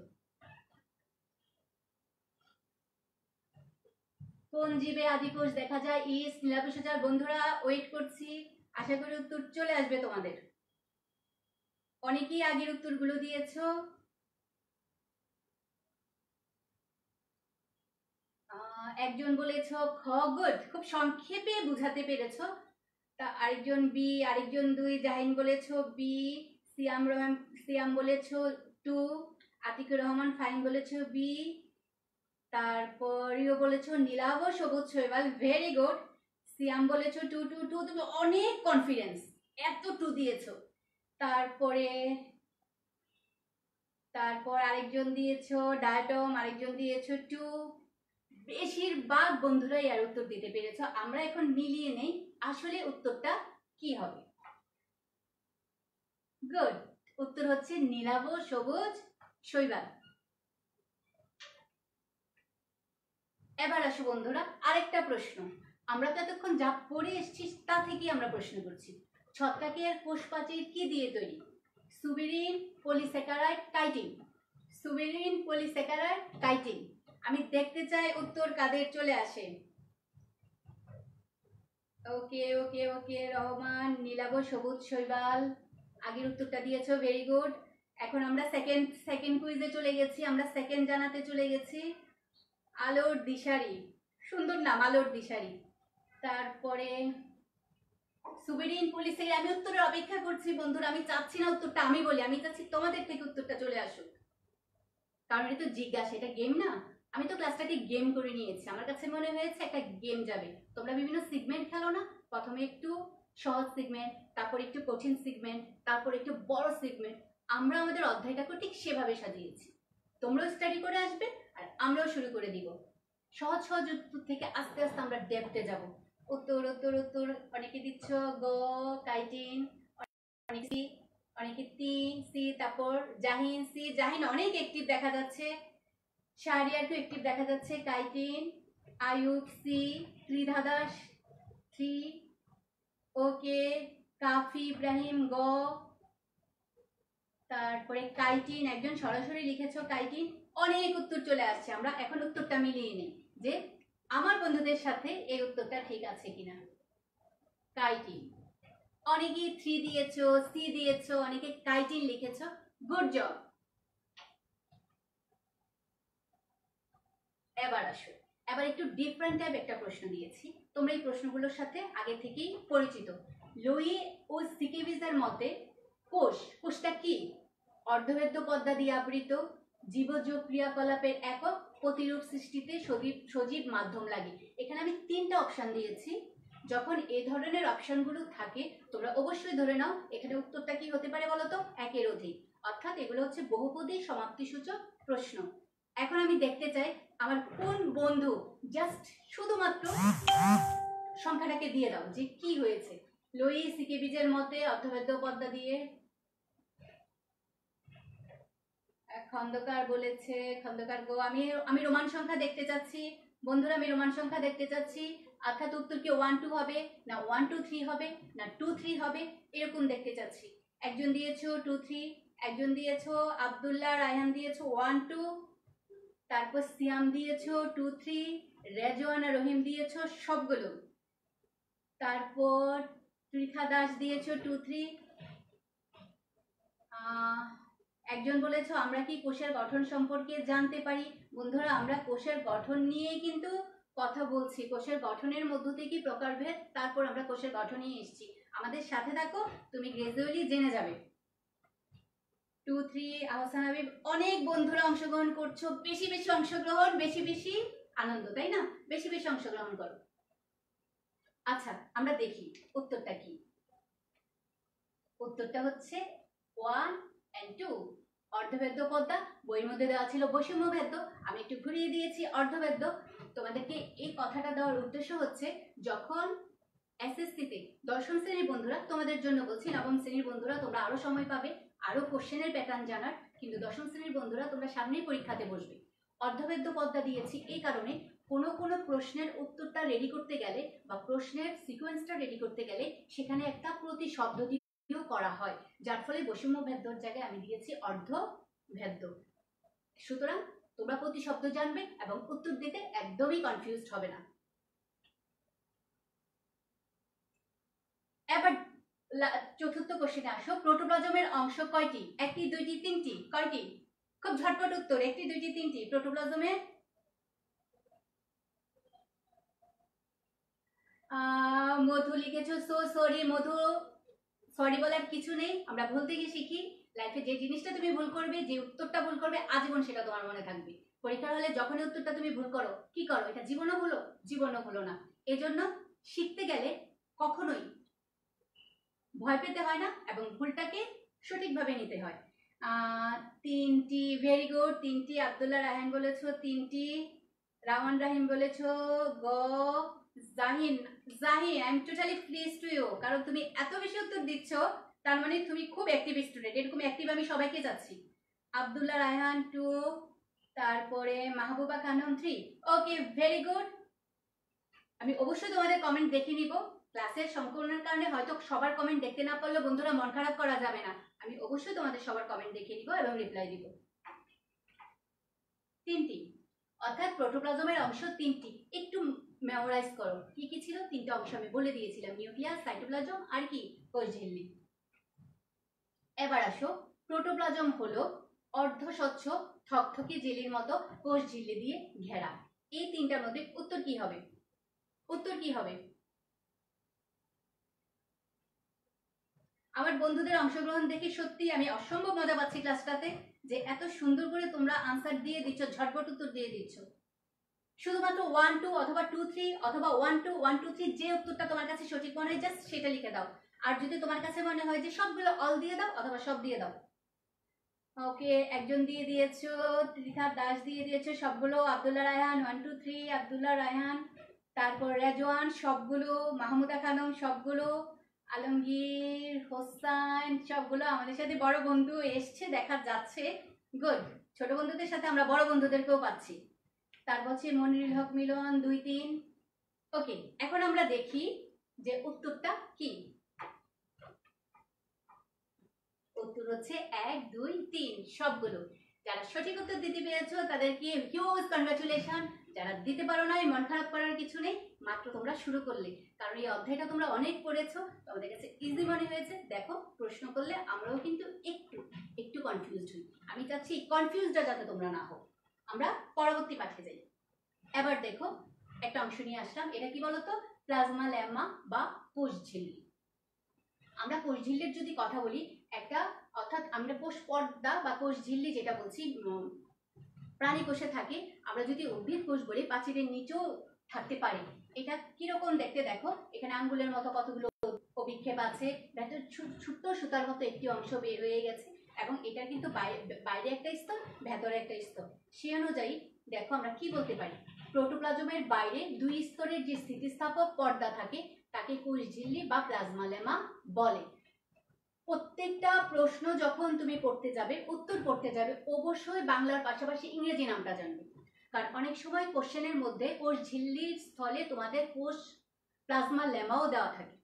A: কোন জীবে আদিকোষ দেখা যায়? ইস, নীলাভিষজার বন্ধুরা ওয়েট করছি, আশা করি উত্তর চলে আসবে তোমাদের। অনেকেই আগের উত্তরগুলো দিয়েছো। একজন বলেছো খ, গুড, খুব সংক্ষেপে বুঝাতে পেরেছো। তা আরেকজন বি, আরেকজন 2, জাহিন বলেছো বি, সিয়াম বলেছো 2, আতিকুর রহমান ফাইন বলেছো বি, তারপর রিও বলেছো নীলাভ সবুজ শৈবাল, ভেরি গুড। সিয়াম বলেছো 2 2 2, তুমি অনেক কনফিডেন্স, এত 2 দিয়েছো। তারপর আরেকজন দিয়েছো ডায়াটম, আরেকজন দিয়েছো 2। বেশিরভাগ বন্ধুরাই আর উত্তর দিতে পেরেছো। আমরা এখন মিলিয়ে নেই আসলে উত্তরটা কি হবে। গুড, উত্তর হচ্ছে নীলাভ সবুজ শৈবাল। এবার আসো বন্ধুরা আরেকটা প্রশ্ন। আমরা তো এতক্ষণ যা পড়ে এসেছি তা থেকেই আমরা প্রশ্ন করছি। ছত্রাকের কোষপ্রাচীর কি দিয়ে তৈরি? Suberin, polysaccharide, chitin. Suberin, polysaccharide, chitin. আমি দেখতে চাই উত্তর কাদের চলে আসে। ওকে ওকে ওকে, রহমান, নীলাভ সবুজ শৈবাল, আগের উত্তরটা দিয়েছো, ভেরি গুড। এখন আমরা সেকেন্ড কুইজে চলে গেছি, আমরা সেকেন্ড জানাতে চলে গেছি। আলোর দিশারি, সুন্দর নাম, আলোর দিশারি। তারপরে সুবেরিন, পলিস্যাকারাইড। আমি উত্তরের অপেক্ষা করছি বন্ধুরা, আমি চাচ্ছি না উত্তরটা আমি বলি, আমি চাচ্ছি তোমাদের থেকে উত্তরটা চলে আসুক, কারণ এটা তো জিজ্ঞাসা, এটা গেম না। আমি তো ক্লাসটাকে গেম করে নিয়েছি, আমার কাছে মনে হয়েছে একটা গেম যাবে। তোমরা বিভিন্ন সেগমেন্ট খেলো না, প্রথমে একটু সহজ সেগমেন্ট, তারপর একটু কঠিন সেগমেন্ট, তারপর একটু বড় সেগমেন্ট। আমরা আমাদের অধ্যায়টাকে ঠিক সেভাবে সাজিয়েছি। তোমরাও স্টাডি করে আসবে আর আমরাও শুরু করে দিব। সহজ সহজ উত্তর থেকে আস্তে আস্তে আমরা ডেপথে যাব। উত্তর উত্তর উত্তর অনেকে দিচ্ছ গ, কাইটিন, অনেকে অনেকে সি, তারপর জাহিন সি, জাহিন অনেক অ্যাক্টিভ দেখা যাচ্ছে। শাহরিয়ারকে অ্যাক্টিভ দেখা যাচ্ছে, কাইটিন। আয়ুব সি, ত্রিধা দাস 3, ওকে। কাফি ইব্রাহিম গ, তারপরে কাইটিন একজন সরাসরি লিখেছো কাইটিন। অনেক উত্তর চলে আসছে, আমরা এখন উত্তরটা মিলিয়ে নিই যে আমার বন্ধুদের সাথে এই উত্তরটা ঠিক আছে কিনা। কাইটিন, অনেকেই 3 দিয়েছো, সি দিয়েছো, অনেকে কাইটিন লিখেছো, গুড জব। এবার আসো, এবার একটু ডিফারেন্ট টাইপ একটা প্রশ্ন দিয়েছি, তোমরা এই প্রশ্নগুলোর সাথে আগে থেকেই পরিচিত। লোই ও সিকেভিজের মতে কোষটা কি? অর্ধবেদ্য পর্দা দিয়ে আবৃত, জীবজ ক্রিয়াকলাপের একক, প্রতিরূপ সৃষ্টিতে সজীব মাধ্যম লাগে। এখানে আমি 3টা অপশন দিয়েছি। যখন এই ধরনের অপশনগুলো থাকে তোমরা অবশ্যই ধরে নাও এখানে উত্তরটা কি হতে পারে বলো তো, একের অধিক, অর্থাৎ এগুলো হচ্ছে বহুপদী সমাপ্তিসূচক প্রশ্ন। এখন আমি দেখতে চাই আমার কোন বন্ধু জাস্ট শুধুমাত্র সংখ্যাটাকে দিয়ে দাও যে কি হয়েছে। লোই সিকেভিজের মতে অর্ধবেদ্য পর্দা দিয়ে, খন্দকার বলেছে, খন্দকার গো। আমি রোমান সংখ্যা দেখতে চাচ্ছি বন্ধুরা, আমি রোমান সংখ্যা দেখতে চাচ্ছি, অর্থাৎ উত্তর কি 1 2 হবে না 1 2 3 হবে না 2 3 হবে, এরকম দেখতে চাচ্ছি। একজন দিয়েছো 2 3, একজন দিয়েছো আব্দুল্লাহ রায়হান দিয়েছো 1 2, তারপর সিয়াম দিয়েছো 2 3, রেজওয়ানা রহিম দিয়েছো সবগুলো, তারপর ত্রিখা দাস দিয়েছো 2 3। একজন বলেছো আমরা কি কোষের গঠন সম্পর্কে জানতে পারি। বন্ধুরা আমরা কোষের গঠন নিয়েই কিন্তু কথা বলছি, কোষের গঠনের মধ্য থেকে প্রকারভেদ, তারপর আমরা কোষের গঠন নিয়ে এসেছি। আমাদের সাথে থাকো, তুমি গ্রাজুয়ালি জেনে যাবে। 2 3, আহসান হাবিব। অনেক বন্ধুরা অংশগ্রহণ করছো, বেশি বেশি অংশগ্রহণ, বেশি বেশি আনন্দ, তাই না? বেশি বেশি অংশগ্রহণ করো। আচ্ছা আমরা দেখি উত্তরটা কি। উত্তরটা হচ্ছে 1 and 2, অর্ধবেদ্য পর্দা। বইয়ের মধ্যে দেওয়া ছিল বৈষম্য ভেদ্য, আমি একটু ঘুরিয়ে দিয়েছি অর্ধবেদ্য। তোমাদেরকে এই কথাটা দেওয়ার উদ্দেশ্য হচ্ছে যখন এসএসসিতে দশম শ্রেণীর বন্ধুরা, তোমাদের জন্য বলছি, নবম শ্রেণীর বন্ধুরা তোমরা আরো সময় পাবে আরো কোশ্চেনের প্যাটার্ন জানার, কিন্তু দশম শ্রেণীর বন্ধুরা তোমরা সামনেই পরীক্ষাতে বসবে। অর্ধবেদ্য পর্দা দিয়েছি এই কারণে, কোনো কোনো প্রশ্নের উত্তরটা রেডি করতে গেলে বা প্রশ্নের সিকোয়েন্সটা রেডি করতে গেলে সেখানে একটা প্রতিশব্দ দিয়েও করা হয়, যার ফলে বৈষম্য ভেদ্যর জায়গায় আমি দিয়েছি অর্ধ ভেদ্য। সুতরাং তোমরা প্রতিশব্দ জানবে এবং উত্তর দিতে একদমই কনফিউজড হবে না। এবার চতুর্থ কোশ্চেনে আসো, প্রোটোপ্লাজমের অংশ কয়টি? একটি, দুইটি, তিনটি? কয়টি? খুব ঝটপট উত্তর, একটি, দুইটি, তিনটি। প্রোটোপ্লাজমের মধু লিখেছো, সো সরি মধু, সরি বলার কিছু নেই, আমরা ভুল থেকে শিখি। লাইফে যে জিনিসটা তুমি ভুল করবে, যে উত্তরটা ভুল করবে, আজীবন সেটা তোমার মনে থাকবে। পরীক্ষার হলে যখনই উত্তরটা তুমি ভুল করো, কি করো? এটা জীবনও ভুলো, জীবনও ভুলো না। এজন্য শিখতে গেলে কখনোই ভয় পেতে হয় না এবং ভুলটাকে সঠিকভাবে নিতে হয়। তিনটি, ভেরি গুড, তিনটি। আব্দুল্লাহ রায়হান বলেছো তিনটি, রাওয়ান রাহিম বলেছো গ। Jahin, Jahin I am totally please to you, কারণ তুমি এত বেশি উত্তর দিচ্ছ, তার মানে তুমি খুব অ্যাক্টিভ স্টুডেন্ট। এরকম অ্যাক্টিভ আমি সবাইকে চাচ্ছি। আব্দুল্লাহ রায়হান 2, তারপরে মাহবুবা খানম 3। ওকে, ভেরি গুড। আমি অবশ্যই তোমাদের কমেন্ট দেখে নিব। ক্লাসের সংকলনের কারণে হয়তো সবার কমেন্ট দেখতে না পারলে বন্ধুরা মন খারাপ করা যাবে না, আমি অবশ্যই তোমাদের সবার কমেন্ট দেখে নিব এবং রিপ্লাই দিব। তিনটি, অর্থাৎ প্রোটোপ্লাজমের অংশ তিনটি। একটু মেমোরাইজ করো কি কি ছিল। তিনটা অংশ আমি বলে দিয়েছিলাম, নিউক্লিয়াস, সাইটোপ্লাজম আর কি কোষঝিল্লি। এবার আসো, প্রোটোপ্লাজম হলো অর্ধস্বচ্ছ থকথকে জেলির মতো কোষঝিল্লি দিয়ে ঘেরা। এই তিনটার মধ্যে উত্তর কি হবে? উত্তর কি হবে? আমার বন্ধুদের অংশগ্রহণ দেখে সত্যি আমি অসম্ভব মজা পাচ্ছি ক্লাসটাতে, যে এত সুন্দর করে তোমরা আনসার দিয়ে দিচ্ছ, ঝটপট উত্তর দিয়ে দিচ্ছ। শুধুমাত্র 1 2 অথবা 2 3 অথবা 1 2 1 2 3 যে উত্তরটা তোমার কাছে সঠিক মনে হয় জাস্ট সেটা লিখে দাও। আর যদি তোমার কাছে মনে হয় যে সবগুলো অল দিয়ে দাও অথবা সব দিয়ে দাও। ওকে, একজন দিয়ে দিয়েছো, ত্রিথা দাস দিয়ে দিয়েছো সবগুলো। আব্দুল্লাহ রায়হান 1 2 3, আব্দুল্লাহ রায়হান, তারপর রেজওয়ান সবগুলো, মাহমুদা খানম সবগুলো, আলমগীর হোসাইন সবগুলো। আমাদের সাথে বড় বন্ধু এসছে দেখা যাচ্ছে, গুড। ছোট বন্ধুদের সাথে আমরা বড় বন্ধুদেরকেও পাচ্ছি। তারপর হচ্ছে মনিরুল হক মিলন 2 3। ওকে, এখন আমরা দেখি যে উত্তরটা কি। উত্তর হচ্ছে 1 2 3 সবগুলো। যারা সঠিক উত্তর দিতে পেরেছো তাদেরকে হিউজ কনগ্রাচুলেশন। যারা দিতে পারো না, মন খারাপ করার কিছু নেই, মাত্র তোমরা শুরু করলে। কারণ এই অধ্যায়টা তোমরা অনেক পড়েছো, তোমাদের কাছে ইজি মনে হয়েছে। দেখো, প্রশ্ন করলে আমরাও কিন্তু একটু একটু কনফিউজড হই। আমি চাচ্ছি কনফিউজডটা যাতে তোমরা না হও। আমরা পরবর্তী পাঠে যাই। এবার দেখো, একটা অংশ নিয়ে আসলাম। এটা কি বলতো? প্লাজমা ল্যামা বা কোষঝিল্লি। আমরা কোষঝিল্লির যদি কথা বলি, একটা অর্থাৎ আমরা কোষ পর্দা বা কোষঝিল্লি যেটা বলছি প্রাণী কোষে থাকে। আমরা যদি উদ্ভিদ কোষ বলি, প্রাচীরের নিচেও থাকতে পারে। এটা কিরকম দেখতে দেখো, এখানে আঙ্গুলের মতো কতগুলো অভিক্ষেপ আছে, ভেতর ছোট্ট সুতার মতো একটি অংশ বের হয়ে গেছে এবং এটা কিন্তু বাইরে একটা স্তর, ভেতরে একটা স্তর। সে অনুযায়ী দেখো আমরা কি বলতে পারি, প্রোটোপ্লাজমের বাইরে 2 স্তরের যে স্থিতিস্থাপক পর্দা থাকে তাকে কোষঝিল্লি বা প্লাজমা লেমা বলে। প্রত্যেকটা প্রশ্ন যখন তুমি পড়তে যাবে, উত্তর পড়তে যাবে, অবশ্যই বাংলার পাশাপাশি ইংরেজি নামটা জানবে। কারণ অনেক সময় কোশ্চেনের মধ্যে কোষঝিল্লির স্থলে তোমাদের কোষ প্লাজমা লেমাও দেওয়া থাকে,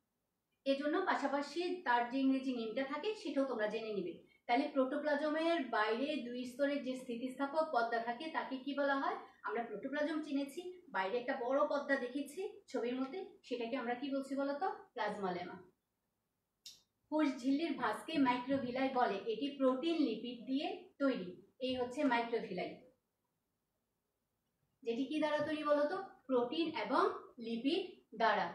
A: এজন্য পাশাপাশি তার যে ইংরেজি নেমটা থাকে সেটাও তোমরা জেনে নিবে। তাহলে প্রোটোপ্লাজমের বাইরে 2 স্তরের যে স্থিতিস্থাপক পর্দা থাকে তাকে কি বলা হয়? আমরা প্রোটোপ্লাজম চিনেছি, বাইরে একটা বড় পর্দা দেখেছি ছবির মধ্যে, সেটাকে আমরা কি বলছি বলতো? Plasmalemma. কোষঝিল্লির ভাঁজকে মাইক্রোভিলাই বলে। এটি প্রোটিন লিপিড দিয়ে তৈরি। এই হচ্ছে মাইক্রোভিলাই, যেটি কি দ্বারা তৈরি বলতো? প্রোটিন এবং লিপিড দ্বারা।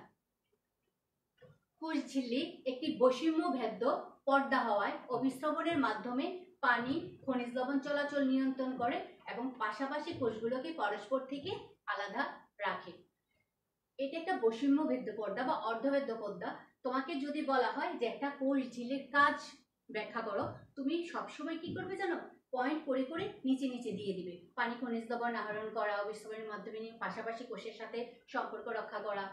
A: কোষঝিল্লি একটি বৈষম্য ভেদ্য পর্দা হওয়ায় অভিস্রবণের মাধ্যমে পানি, খনিজ লবণ চলাচল নিয়ন্ত্রণ করে এবং পাশাপাশি কোষগুলোকে পরস্পর থেকে আলাদা রাখে। এটা একটা বৈষম্য ভেদ্য পর্দা বা অর্ধভেদ্য পর্দা। তোমাকে যদি বলা হয় যে একটা কোষঝিল্লির কাজ ব্যাখ্যা করো, তুমি সবসময় কি করবে জানো? পয়েন্ট করে করে নিচে নিচে দিয়ে দিবে। পানি, খনিজ লবণ আহরণ করা, অভিস্রবণের মাধ্যমে পাশাপাশি কোষের সাথে সম্পর্ক রক্ষা করা।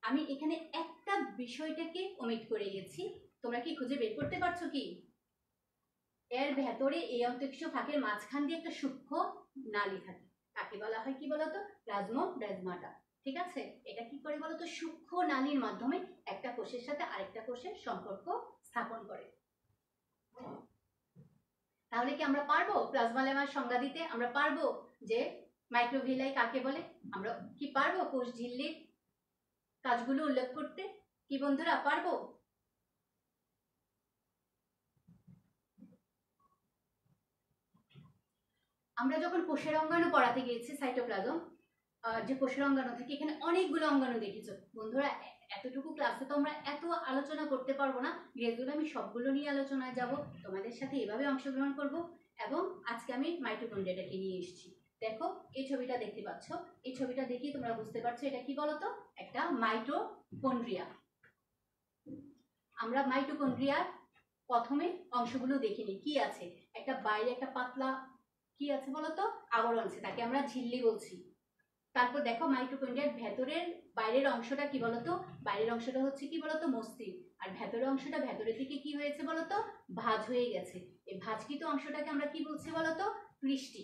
A: আমি এখানে একটা বিষয়টাকে ওমিট করে গেছি, তোমরা কি খুঁজে বের করতে পারছো কি? এর ভেতরে এই অন্তঃকোষীয় ফাঁকের মাঝখান দিয়ে একটা সূক্ষ্ম নালী থাকে। তাকে বলা হয় কি বলতো, প্লাজমোডেজমাটা। ঠিক আছে, এটা কি করে বলতো, সূক্ষ্ম নালীর মাধ্যমে একটা কোষের সাথে আরেকটা কোষের সম্পর্ক স্থাপন করে। তাহলে কি আমরা পারবো প্লাজমোলেমার সংজ্ঞা দিতে? আমরা পারবো যে মাইক্রোভিলাই কাকে বলে? আমরা কি পারবো কোষ ঝিল্লির কাজগুলো উল্লেখ করতে? কি বন্ধুরা পারবো? আমরা যখন কোষের অঙ্গাণু পড়াতে গিয়েছি সাইটোপ্লাজম, যে কোষের অঙ্গাণু থাকে, এখানে অনেকগুলো অঙ্গাণু দেখেছো বন্ধুরা। এতটুকু ক্লাসে তো আমরা এত আলোচনা করতে পারবো না, যেগুলো আমি সবগুলো নিয়ে আলোচনায় যাব, তোমাদের সাথে এভাবে অংশগ্রহণ করব। এবং আজকে আমি মাইটোকন্ড্রিয়াটাকে নিয়ে এসেছি। দেখো এই ছবিটা দেখতে পাচ্ছ, এই ছবিটা দেখি তোমরা বুঝতে পারছো এটা কি বলতো, একটা মাইটোকন্ড্রিয়া। আমরা মাইটোকন্ড্রিয়ার প্রথমে অংশগুলো দেখে নিই কি আছে। একটা বাইরে একটা পাতলা কি আছে বলতো, আবরণ আছে, তাকে আমরা ঝিল্লি বলছি। তারপর দেখো মাইটোকন্ড্রিয়ার ভেতরের বাইরের অংশটা কি বলতো, বাইরের অংশটা হচ্ছে কি বলতো মসৃণ, আর ভেতরের অংশটা ভেতরের দিকে কি হয়েছে বলতো, ভাঁজ হয়ে গেছে। এই ভাঁজকৃত অংশটাকে আমরা কি বলছি বলতো, পৃষ্টি।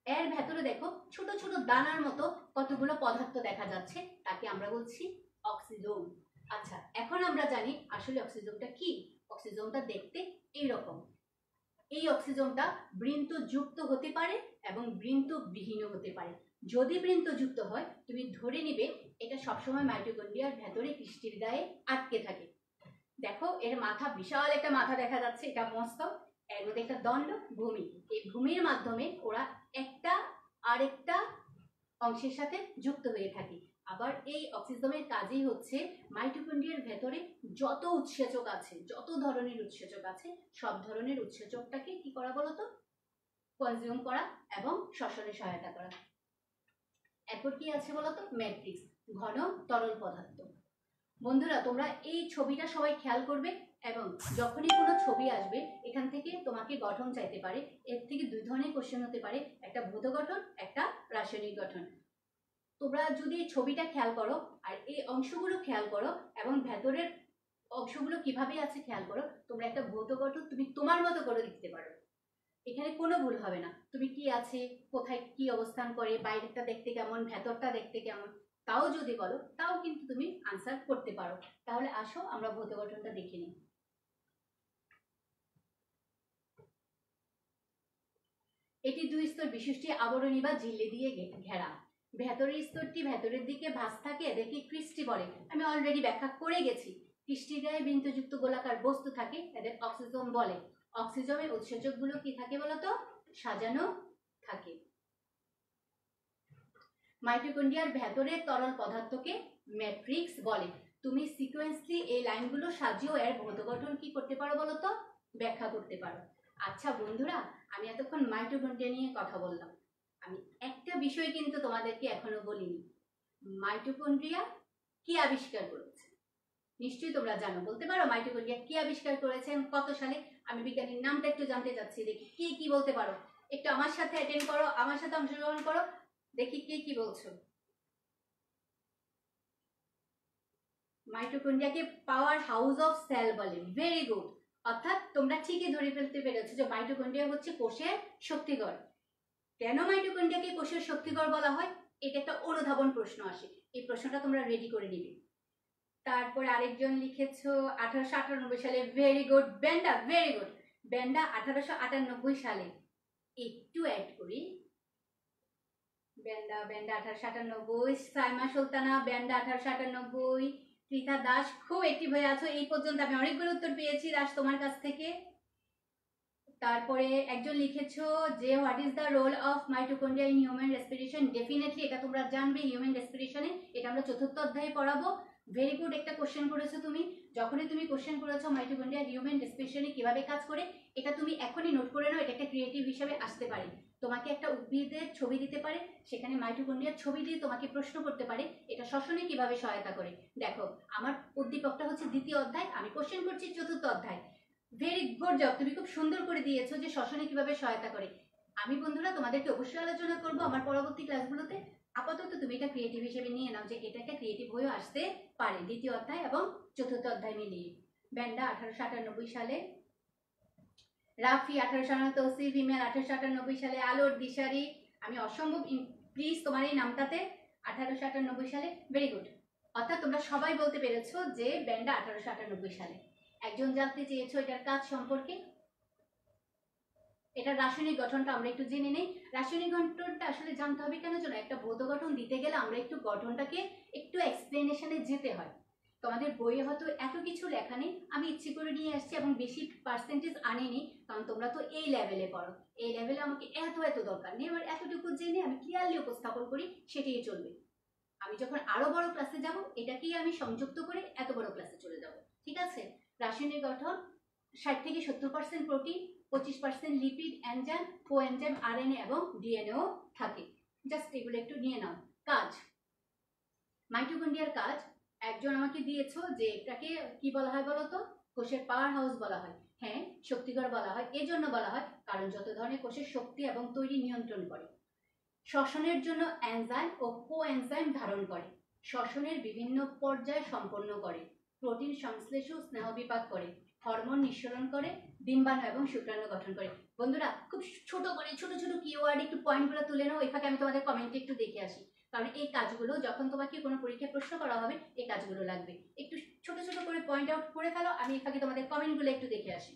A: এর ভেতরে দেখো ছোট ছোট দানার মতো কতগুলো পদার্থ দেখা যাচ্ছে, তাকে আমরা বলছি অক্সিজোম। আচ্ছা, এখন আমরা জানি আসলে অক্সিজোমটা কি। অক্সিজোমটা দেখতে এইরকম। এই অক্সিজোমটা বৃন্তযুক্ত হতে পারে এবং বৃন্তবিহীন হতে পারে। যদি বৃন্তযুক্ত হয় তুমি ধরে নিবে এটা সবসময় মাইটোকন্ড্রিয়ার ভেতরে পৃষ্ঠের গায়ে আটকে থাকে। দেখো এর মাথা, বিশাল একটা মাথা দেখা যাচ্ছে, এটা মস্তক, এর মধ্যে একটা দণ্ড, ভূমি। এই ভূমির মাধ্যমে ওরা একটা আরেকটা অংশের সাথে যুক্ত হয়ে থাকে। আবার এই অক্সিজোমের কাজই হচ্ছে মাইটোকন্ড্রিয়ার ভেতরে যত উৎসেচক আছে, যত ধরনের উৎসেচক আছে, সব ধরনের উৎসেচকটাকে কি করা বলতো, কনজিউম করা এবং শ্বসনে সহায়তা করা। এরপর কি আছে বলতো, ম্যাট্রিক্স, ঘন তরল পদার্থ। বন্ধুরা তোমরা এই ছবিটা সবাই খেয়াল করবে, এবং যখনই কোনো ছবি আসবে এখান থেকে তোমাকে গঠন চাইতে পারে। এর থেকে দুই ধরনের কোশ্চেন হতে পারে, একটা ভৌত গঠন, একটা রাসায়নিক গঠন। তোমরা যদি এই ছবিটা খেয়াল করো আর এই অংশগুলো খেয়াল করো এবং ভেতরের অংশগুলো কিভাবে আছে খেয়াল করো, তোমরা একটা ভৌত গঠন তুমি তোমার মতো করে লিখতে পারো। এখানে কোনো ভুল হবে না। তুমি কি আছে, কোথায় কি অবস্থান করে, বাইরেটা দেখতে কেমন, ভেতরটা দেখতে কেমন, তাও যদি বলো তাও কিন্তু তুমি আনসার করতে পারো। তাহলে আসো আমরা ভৌত গঠনটা দেখে নিই। এটি দুই স্তর বিশিষ্ট আবরণী বা ঝিল্লি দিয়ে ঘেরা। ভেতরের স্তরটি ভেতরের দিকে ভাঁজ থাকে, দেখি ক্রিস্টি বলে। আমি অলরেডি ব্যাখ্যা করে গেছি। ক্রিস্টির গায়ে বৃন্তযুক্ত গোলাকার বস্তু থাকে, এদের অক্সিজোম বলে। অক্সিজোমের উৎসেচকগুলো কি থাকে বলতো, সাজানো থাকে। মাইটোকন্ড্রিয়ার ভেতরে তরল পদার্থকে ম্যাট্রিক্স বলে। তুমি সিকোয়েন্সলি এই লাইনগুলো সাজিয়েও এর ভৌত গঠন কি করতে পারো বলতো, ব্যাখ্যা করতে পারো। আচ্ছা বন্ধুরা, আমি এতক্ষণ মাইটোকন্ড্রিয়া নিয়ে কথা বললাম, আমি একটা বিষয় কিন্তু তোমাদেরকে এখনো বলিনি। মাইটোকন্ড্রিয়া কি আবিষ্কার করেছে? নিশ্চয়ই তোমরা জানো, বলতে পারো মাইটোকন্ড্রিয়া কি আবিষ্কার করেছেন, কত সালে? আমি বিজ্ঞানীর নামটা একটু জানতে চাচ্ছি, দেখি কে কি বলতে পারো। একটু আমার সাথে অ্যাটেন্ড করো, আমার সাথে অংশগ্রহণ করো, দেখি কে কি বলছো। মাইটোকন্ড্রিয়াকে পাওয়ার হাউস অফ সেল বলে। Very good. অর্থাৎ তোমরা ঠিকই ধরে ফেলতে পেরেছো যে মাইটোকন্ড্রিয়া হচ্ছে কোষের শক্তিঘর। কেন মাইটোকন্ড্রিয়াকে কোষের শক্তিঘর বলা হয়, এটা একটা অনুধাবন প্রশ্ন আসে, এই প্রশ্নটা তোমরা রেডি করে নিবে। তারপরে আরেকজন লিখেছো 1898 সালে। ভেরি গুড বেন্ডা, ভেরি গুড বেন্ডা। 1898 সালে, একটু অ্যাড করি, বেন্ডা 1898, সাইমা সুলতানা বেন্ডা 1898, ত্রিতা দাস খুব অ্যাক্টিভ হয়ে আছো। এই পর্যন্ত আমি অনেকগুলো উত্তর পেয়েছি দাস তোমার কাছ থেকে। তারপরে একজন লিখেছো যে what is the role of mitochondria in human respiration. Definitely এটা তোমরা জানবে হিউম্যান রেসপিরেশনে, এটা আমরা চতুর্থ অধ্যায়ে পড়াবো। ভেরি গুড একটা কোশ্চেন করেছো তুমি। যখনই তুমি কোশ্চেন করেছো মাইটোকন্ড্রিয়া হিউম্যান রেসপিরেশনে কিভাবে কাজ করে, এটা তুমি এখনই নোট করে নাও, এটা একটা ক্রিয়েটিভ হিসেবে আসতে পারে। তোমাকে একটা উদ্ভিদের ছবি দিতে পারে, সেখানে মাইটোকন্ড্রিয়ার ছবি দিয়ে তোমাকে প্রশ্ন করতে পারে এটা শ্বসনে কিভাবে সহায়তা করে। দেখো আমার উদ্দীপকটা হচ্ছে দ্বিতীয় অধ্যায়, আমি কোশ্চেন করছি চতুর্থ অধ্যায়। ভেরি গুড জব, তুমি খুব সুন্দর করে দিয়েছো যে শ্বসনে কিভাবে সহায়তা করে। আমি বন্ধুরা তোমাদেরকে অবশ্যই আলোচনা করব আমার পরবর্তী ক্লাসগুলোতে। আপাতত তুমি এটা ক্রিয়েটিভ হিসেবে নিয়ে নাও যে এটা একটা ক্রিয়েটিভ হয়েও আসতে পারে দ্বিতীয় অধ্যায় এবং চতুর্থ অধ্যায় মিলিয়ে। ব্যান্ডা 1898 সালে রাফি 1898, তৌসিফ ইমেল 1898 সালে, আলোর দিশারি, আমি অসম্ভব, প্লিজ তোমার এই নামটাতে 1898 সালে, ভেরি গুড। অর্থাৎ তোমরা সবাই বলতে পেরেছো যে ব্যান্ডটা 1898 সালে। একজন জানতে চেয়েছো এটার কাজ সম্পর্কে। এটার রাসায়নিক গঠনটা আমরা একটু জেনে নেই। রাসায়নিক গঠনটা আসলে জানতে হবে কেন জন্য, একটা ভৌত গঠন দিতে গেলে আমরা একটু গঠনটাকে একটু এক্সপ্লেনেশনে যেতে হয়। তোমাদের বইয়ে হয়তো এত কিছু লেখা নেই, আমি ইচ্ছে করে নিয়ে আসছি এবং বেশি পার্সেন্টেজ আনিনি, কারণ তোমরা তো এই লেভেলে পড়ো। এই লেভেলে আমাকে এত দরকার নেই, এবার এতটুকু জেনে আমি ক্লিয়ারলি উপস্থাপন করি, সেটাই চলবে। আমি যখন আরো বড় ক্লাসে যাব এটাকেই আমি সংযুক্ত করে এত বড় ক্লাসে চলে যাব, ঠিক আছে। রাসায়নিক গঠন 60 থেকে 70% protein, 25% lipid, enzyme, coenzyme, RNA এবং ডিএনএও থাকে। জাস্ট এগুলো একটু নিয়ে নাও। কাজ, মাইটোকন্ড্রিয়ার কাজ, একজন আমাকে দিয়েছো যে এটাকে কি বলা হয় বলো তো, কোষের পাওয়ার হাউস বলা হয়। হ্যাঁ, শক্তিঘর বলা হয়, এই জন্য বলা হয় কারণ যত ধরনের কোষের শক্তি এবং তৈরি নিয়ন্ত্রণ করে। শ্বসনের জন্য এনজাইম ও কোএনজাইম ধারণ করে, শ্বসনের বিভিন্ন পর্যায় সম্পন্ন করে, প্রোটিন সংশ্লেষ ও স্নেহ বিপাক করে, হরমোন নিঃসরণ করে, ডিম্বাণু এবং শুক্রাণু গঠন করে। বন্ধুরা খুব ছোট করে ছোট কিওয়ার্ড একটু পয়েন্টগুলো তুলে নাও, এখানে আমি তোমাদের কমেন্টে একটু দেখে আসি, কারণ এই কাজগুলো যখন তোমাকে কোনো পরীক্ষায় প্রশ্ন করা হবে এই কাজগুলো লাগবে। একটু ছোট করে পয়েন্ট আউট করে ফেলো, আমি এখানে তোমাদের কমেন্টগুলো একটু দেখে আসি।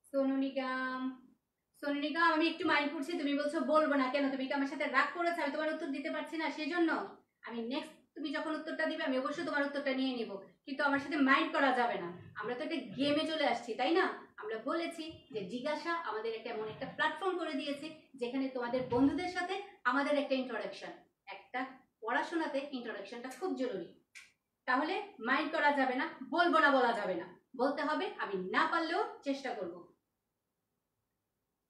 A: সোনু নিগম, আমি একটু মাইন্ড করছি, তুমি বলছো বলবো না কেন, তুমি কি আমার সাথে রাগ করেছো আমি তোমার উত্তর দিতে পারছি না সেজন্য? আমি নেক্সট তুমি যখন উত্তরটা দিবে আমি অবশ্যই তোমার উত্তরটা নিয়ে নিব, কিন্তু আমার সাথে মাইন্ড করা যাবে না। আমরা তো একটা গেমে চলে আসছি, তাই না? আমরা বলেছি যে জিজ্ঞাসা আমাদের একটা এমন একটা প্ল্যাটফর্ম করে দিয়েছে যেখানে তোমাদের বন্ধুদের সাথে আমাদের একটা ইন্ট্রোডাকশন, একটা পড়াশোনাতে ইন্ট্রোডাকশনটা খুব জরুরি। তাহলে মাইন্ড করা যাবে না, বলবো না বলা যাবে না, বলতে হবে, আমি না পারলেও চেষ্টা করব।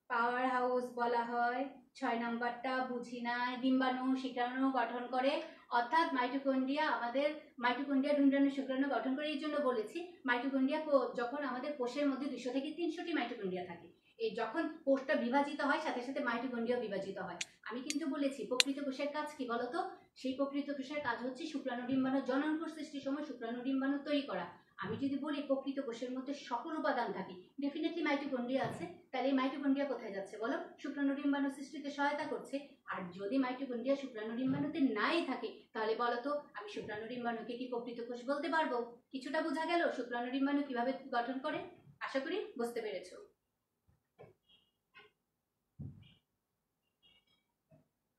A: পাওয়ার হাউস বলা হয়, 6 নাম্বারটা বুঝি নাই। ডিম্বাণু শুক্রাণু গঠন করে, অর্থাৎ মাইটোকন্ড্রিয়া আমাদের মাইটোকন্ড্রিয়া ডিম্বাণু শুক্রাণু গঠন করে, এই জন্য বলেছি মাইটোকন্ড্রিয়া যখন আমাদের কোষের মধ্যে 200 থেকে 300টি মাইটোকন্ড্রিয়া থাকে, এই যখন কোষটা বিভাজিত হয় সাথে সাথে মাইটোকন্ড্রিয়া বিভাজিত হয়। আমি কিন্তু বলেছি প্রকৃত কোষের কাজ কি বলতো, সেই প্রকৃত কোষের কাজ হচ্ছে শুক্রাণু ডিম্বাণু জনন কোষ সৃষ্টির সময় শুক্রাণু ডিম্বাণু তৈরি করা। আমি যদি বলি প্রকৃত কোষের মধ্যে সকল উপাদান থাকে, ডেফিনেটলি মাইটোকন্ড্রিয়া আছে, তাহলে এই মাইটোকন্ড্রিয়া কোথায় যাচ্ছে বলো, শুক্রাণু ডিম্বাণু সৃষ্টিতে সহায়তা করছে। আর যদি মাইটোকন্ড্রিয়া শুক্রাণু ডিম্বাণুতে নাই থাকে তাহলে বলো তো আমি শুক্রাণু ডিম্বাণুকে কি প্রকৃত কোষ বলতে পারবো? কিছুটা বোঝা গেল শুক্রাণু ডিম্বাণু কিভাবে গঠন করে? আশা করি বুঝতে পেরেছো।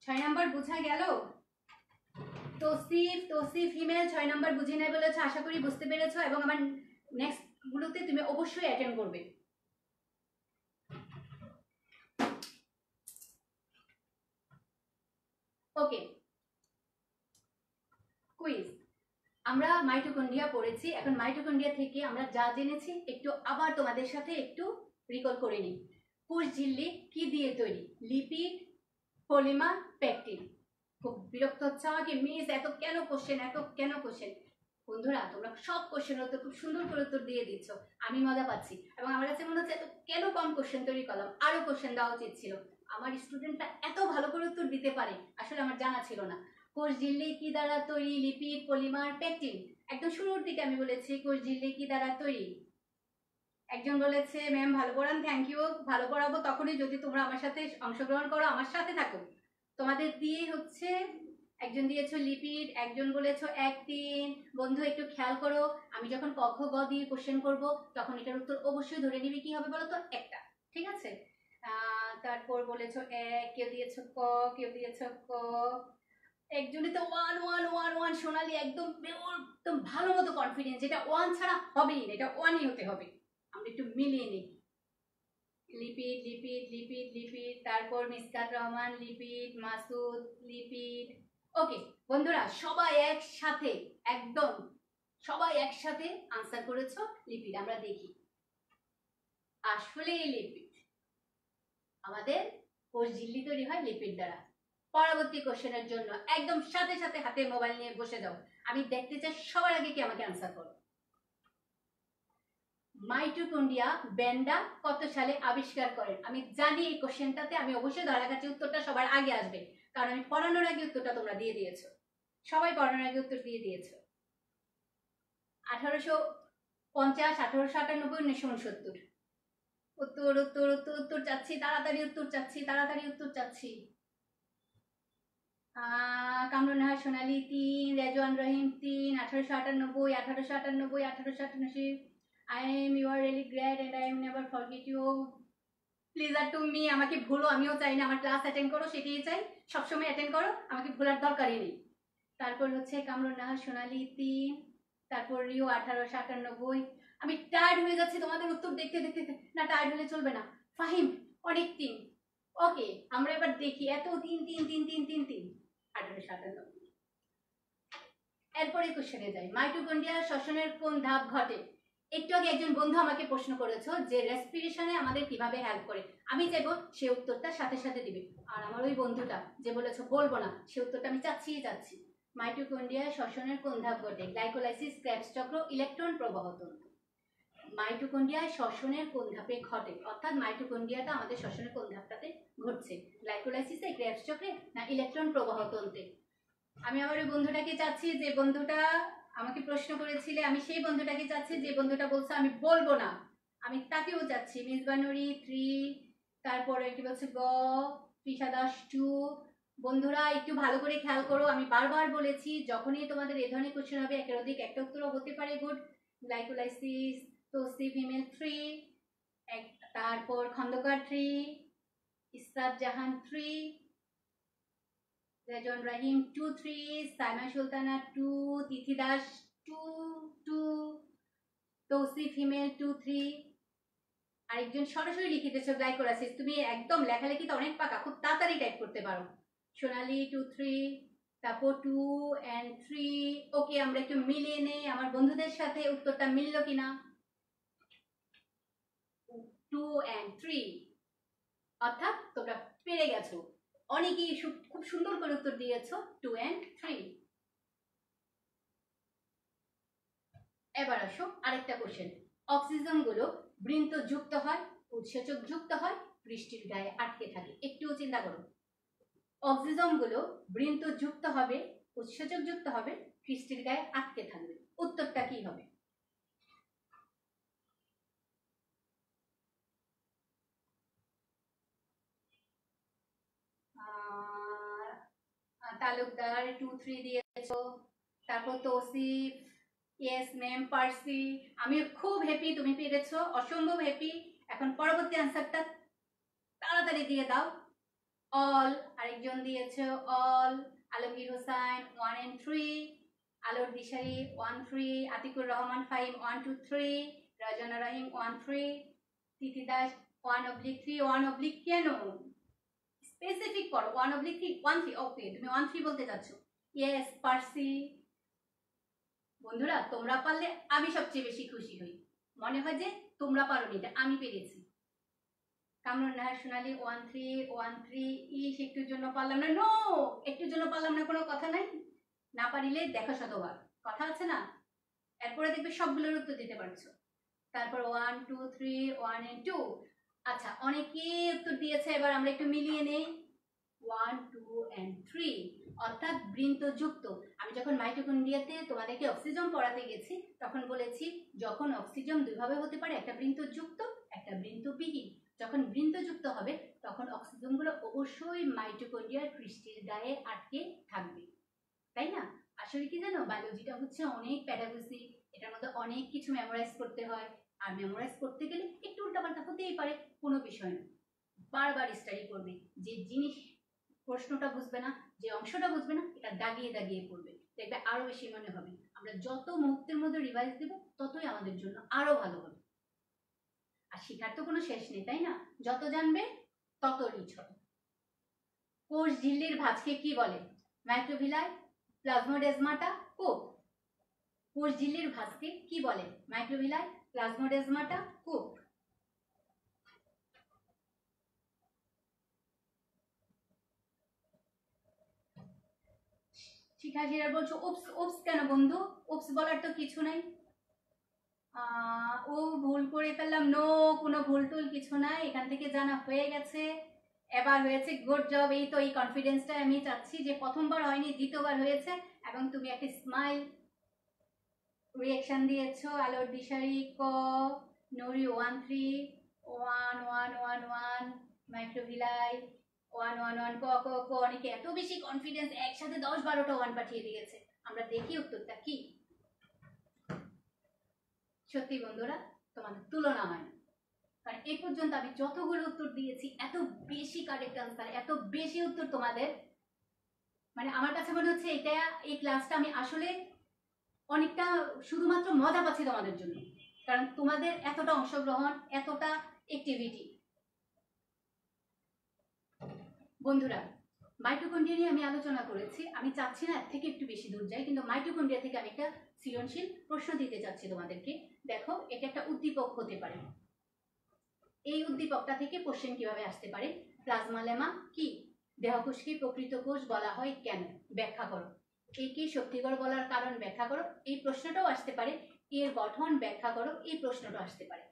A: 6 নাম্বার বোঝা গেল? তৌসিফ হিমেল 6 নাম্বার বুঝে নাই বলেছো, আশা করি বুঝতে পেরেছো এবং আমার নেক্সট গুলোতে তুমি অবশ্যই অ্যাটেন্ড করবে। ওকে, কুইজ। আমরা মাইটোকন্ড্রিয়া পড়েছি, এখন মাইটোকন্ড্রিয়া থেকে আমরা যা জেনেছি একটু আবার তোমাদের সাথে একটু রিকল করে নিই। কোষ ঝিল্লি কি দিয়ে তৈরি? Lipid, polymer, pectin. খুব বিরক্ত হচ্ছে আমাকে, মিস এত কেন কোশ্চেন। বন্ধুরা তোমরা সব কোশ্চেনের উত্তর খুব সুন্দর করে উত্তর দিয়ে দিচ্ছ, আমি মজা পাচ্ছি এবং আমার কাছে মনে হচ্ছে এত কেন কম কোশ্চেন তৈরি করলাম, আরো কোশ্চেন দেওয়া উচিত ছিল। আমার স্টুডেন্টরা এত ভালো করে উত্তর দিতে পারে আসলে আমার জানা ছিল না। কোষ ঝিল্লি কি দ্বারা তৈরি? Lipid, polymer, pectin. একদম শুরুর দিকে আমি বলেছি কোষ ঝিল্লি কি দ্বারা তৈরি। একজন বলেছে ম্যাম ভালো পড়ান, থ্যাংক ইউ, ভালো পড়াবো তখনই যদি তোমরা আমার সাথে অংশগ্রহণ করো, আমার সাথে থাকো। তোমাদের দিয়ে হচ্ছে, একজন দিয়েছো লিপিড, একজন বলেছো অ্যাক্টিন। বন্ধু একটু খেয়াল করো, আমি যখন ক খ গ দিয়ে কোশ্চেন করব তখন এটার উত্তর অবশ্যই ধরে নিবি কি হবে বলো তো, একটা, ঠিক আছে। তারপর বলেছো এক, কেউ দিয়েছো ক, কেউ দিয়েছো ক, একজনই তো ওয়ান সোনালি, একদম একদম ভালো মতো কনফিডেন্স, এটা ওয়ান ছাড়া হবেই না, এটা ওয়ানই হতে হবে। আমরা একটু মিলিয়ে নিই। লিপিড, তারপর মিসকাত রহমান লিপিড, মাসুদ লিপিড। ওকে বন্ধুরা সবাই একসাথে, একদম সবাই একসাথে আনসার করেছো লিপিড। আমরা দেখি আসলে এই লিপিড, আমাদের কোষ ঝিল্লি তৈরি হয় লিপিড দ্বারা। পরবর্তী কোশ্চেনের জন্য একদম সাথে সাথে হাতে মোবাইল নিয়ে বসে যাও, আমি দেখতে চাই সবার আগে কি আমাকে আনসার করো। মাইটোকন্ড্রিয়া ব্যান্ডা কত সালে আবিষ্কার করেন? আমি জানি এই কোশ্চেনটাতে আমি অবশ্যই ধরা কাছে উত্তরটা সবার আগে আসবে, কারণ আমি পড়ানোর আগে উত্তরটা তোমরা দিয়ে দিয়েছো, সবাই পড়ানোর আগে উত্তর দিয়ে দিয়েছো। 1850, 1898, 1969। উত্তর উত্তর উত্তর উত্তর চাচ্ছি, তাড়াতাড়ি উত্তর চাচ্ছি, তাড়াতাড়ি উত্তর চাচ্ছি। কামরুন নাহার সোনালী 3, রেজওয়ান রহিম 3, 1898, 1898, 1898। I am you are really great and I am never forget you. Pleasure to me, আমাকে ভুলো, আমিও চাই না। আমার ক্লাস অ্যাটেন্ড করো, সেটাই চাই, সবসময় অ্যাটেন্ড করো, আমাকে ভোলার দরকারই নেই। তারপর হচ্ছে কামরুন নাহার সোনালী 3, তারপর রিও 1898। আমি টায়ার্ড হয়ে যাচ্ছি তোমাদের উত্তর দেখতে দেখতে। না, টায়ার্ড হলে চলবে না। ফাহিম অনেক 3। ওকে, আমরা এবার দেখি, এত 3 3 3 3 3 3, 1898। এরপরে কোশ্চেনে যাই। মাইটোকন্ড্রিয়া শ্বসনের কোন ধাপ ঘটে? একটু আগে একজন বন্ধু আমাকে প্রশ্ন করেছো যে রেসপিরেশনে আমাদের কিভাবে হেল্প করে। আমি চাইবো সে উত্তরটা সাথে সাথে দিবে। আর আমার ওই বন্ধুটা যে বলেছো বলবো না, সে উত্তরটা আমি চাচ্ছি। মাইটোকন্ড্রিয়া শ্বসনের কোন ধাপ ঘটে? গ্লাইকোলাইসিস, ক্রেবস চক্র, ইলেকট্রন প্রবাহতন্ত্র। মাইটোকন্ড্রিয়ায় শ্বসনের কোন ধাপে ঘটে, অর্থাৎ মাইটোকন্ড্রিয়াটা আমাদের শ্বসনের কোন ধাপটাতে ঘটছে? গ্লাইকোলাইসিসে, ক্রেবস চক্রে, না ইলেকট্রন প্রবাহতন্ত্রে? আমি আমার ওই বন্ধুটাকে চাচ্ছি, যে বন্ধুটা আমাকে প্রশ্ন করেছিলে, আমি সেই বন্ধুটাকে চাচ্ছি যে বন্ধুটা বলছে আমি বলবো না, আমি তাকেও চাচ্ছি। মিসবানুরি 3, তারপরে কি বলছে গ, তৃষা দাস 2। বন্ধুরা একটু ভালো করে খেয়াল করো, আমি বারবার বলেছি যখনই তোমাদের এই ধরনের কোশ্চেন হবে একের অধিক একটা উত্তরও হতে পারে। গুড। গ্লাইকোলাইসিস, তৌসিফ হিমেল 3, তারপর খন্দকার 3, ইসরাত জাহান 3, রেজন রাহিম 2 3, সাইমা সুলতানা 2, তিথি দাস 2 2, তৌসিফ হিমেল 2 3। আরেকজন সরাসরি লিখে দিয়েছো গ্লাইকোলাইসিস। তুমি একদম লেখালেখিতে অনেক পাকা, খুব তাড়াতাড়ি টাইপ করতে পারো। সোনালি 2 3, তারপর 2 and 3। ওকে, আমরা একটু মিলিয়ে নেই আমার বন্ধুদের সাথে উত্তরটা মিললো কিনা। 2 and 3, অর্থাৎ তোমরা পেরে গেছো। অনেকেই খুব সুন্দর করে উত্তর দিয়েছো 2 and 3। এবার আসো আরেকটা কোশ্চেন। অক্সিজেন গুলো বৃন্ত যুক্ত হয়, উৎসেচক যুক্ত হয়, বৃষ্টির গায়ে আটকে থাকে। একটু চিন্তা করো, অক্সিজেন গুলো বৃন্ত যুক্ত হবে, উৎসেচক যুক্ত হবে, বৃষ্টির গায়ে আটকে থাকবে। উত্তরটা কি হবে? তালুকদার 2 3 দিয়েছো, তারপর তৌসিফ, ইয়েস ম্যাম, পার্সি। আমি খুব হ্যাপি তুমি পেরেছো, অসম্ভব হ্যাপি। এখন পরবর্তী আনসারটা তাড়াতাড়ি দিয়ে দাও। অল, আরেকজন দিয়েছো অল। আলমগীর হোসেন 1 and 3, আলোর দিশারি 1 3, আতিকুর রহমান 5 1 2 3, রাজনা রহিম 1 3, তিথি দাস 1/3। 1/ কেন স্পেসিফিক করো, 1/3 1 3। ওকে, তুমি 1 3 বলতে যাচ্ছ। ইয়েস পার্সি। বন্ধুরা তোমরা পারলে আমি সবচেয়ে বেশি খুশি হই, মনে হয় যে তোমরা পারোনি, এটা আমি পেরেছি। কামরুন নাহার সোনালী 1 3 1 3। ইস, একটুর জন্য পারলাম না। নো, একটুর জন্য পারলাম না কোনো কথা নাই, না পারিলে দেখো শতবার, কথা আছে না। এরপরে দেখবে সবগুলোর উত্তর দিতে পারছো। তারপর 1 2 3 1 and 2। আচ্ছা, অনেকে উত্তর দিয়েছে, এবার আমরা একটু মিলিয়ে নেই। 1 2 and 3, অর্থাৎ বৃন্তযুক্ত। আমি যখন মাইটোকন্ড্রিয়াতে তোমাদেরকে অক্সিজেন পড়াতে গেছি তখন বলেছি যখন অক্সিজেন দুইভাবে হতে পারে, একটা বৃন্তযুক্ত, একটা বৃন্তবিহীন। যখন বৃন্তযুক্ত হবে তখন অক্সিজেনগুলো অবশ্যই মাইটোকন্ড্রিয়ার পৃষ্ঠের গায়ে আটকে থাকবে, তাই না? আসলে কি জানো, বায়োলজিটা হচ্ছে অনেক প্যাডাগজি, এটার মধ্যে অনেক কিছু মেমোরাইজ করতে হয়। আর মেমোরাইজ করতে গেলে একটু উল্টাপাল্টা হতেই পারে, কোনো বিষয় না। বারবার স্টাডি করবে, যে জিনিস প্রশ্নটা বুঝবে না, যে অংশটা বুঝবে না, এটা দাগিয়ে দাগিয়ে পড়বে, দেখবে আরো বেশি মনে হবে। আমরা যত মুহূর্তের মধ্যে রিভাইজ দেব ততই আমাদের জন্য আরো ভালো হবে। আর শেখার তো কোনো শেষ নেই, তাই না? যত জানবে তত রিচ হবে। কোষ ঝিল্লির ভাঁজকে কি বলে? মাইক্রোভিলাই, প্লাজমোডেজমাটা, কোপ। কোষ ঝিল্লির ভাঁজকে কি বলে? মাইক্রোভিলাই, প্লাজমোডেজমাটা, কোপ। শিখা শিরার বলছো উপস। উপস কেন বন্ধু? উপস বলার তো কিছু নাই। ও ভুল করে ফেললাম। নো, কোনো ভুল টুল কিছু নাই, এখান থেকে জানা হয়ে গেছে, এবার হয়েছে। Good job. এই তো এই কনফিডেন্সটা আমি চাচ্ছি যে প্রথমবার হয়নি, দ্বিতীয়বার হয়েছে, এবং তুমি একটা স্মাইল রিয়াকশন দিয়েছো। আলোর দিশারি ক, নরি 13 1111, মাইক্রোভিলাই 111, ক ক ক। অনেকে এত বেশি কনফিডেন্স, একসাথে 10-12টা 1 পাঠিয়ে দিয়েছে। আমরা দেখি উত্তরটা কি। সত্যি বন্ধুরা, তোমাদের তুলনা হয় না। কারণ এই পর্যন্ত আমি যতগুলো উত্তর দিয়েছি, এত বেশি কারেক্ট আনসার, এত বেশি উত্তর তোমাদের, মানে আমার কাছে মনে হচ্ছে এটা, এই ক্লাসটা আমি আসলে অনেকটা শুধুমাত্র মজা পাচ্ছি তোমাদের জন্য। কারণ তোমাদের এতটা অংশগ্রহণ, এতটা অ্যাক্টিভিটি। বন্ধুরা, মাইটোকন্ড্রিয়া নিয়ে আমি আলোচনা করেছি। আমি চাচ্ছি না এর থেকে একটু বেশি দূর যাই, কিন্তু মাইটোকন্ড্রিয়া থেকে আমি একটা সৃজনশীল প্রশ্ন দিতে চাচ্ছি তোমাদেরকে। দেখো, এটা একটা উদ্দীপক হতে পারে। এই উদ্দীপকটা থেকে কোশ্চেন কিভাবে আসতে পারে। প্লাজমা লেমা কি? দেহকোষকে প্রকৃত কোষ বলা হয় কেন? ব্যাখ্যা করো। একে শক্তিকর বলার কারণ ব্যাখ্যা করো। এই প্রশ্নটাও আসতে পারে। এর গঠন ব্যাখ্যা করো। এই প্রশ্নটা আসতে পারে।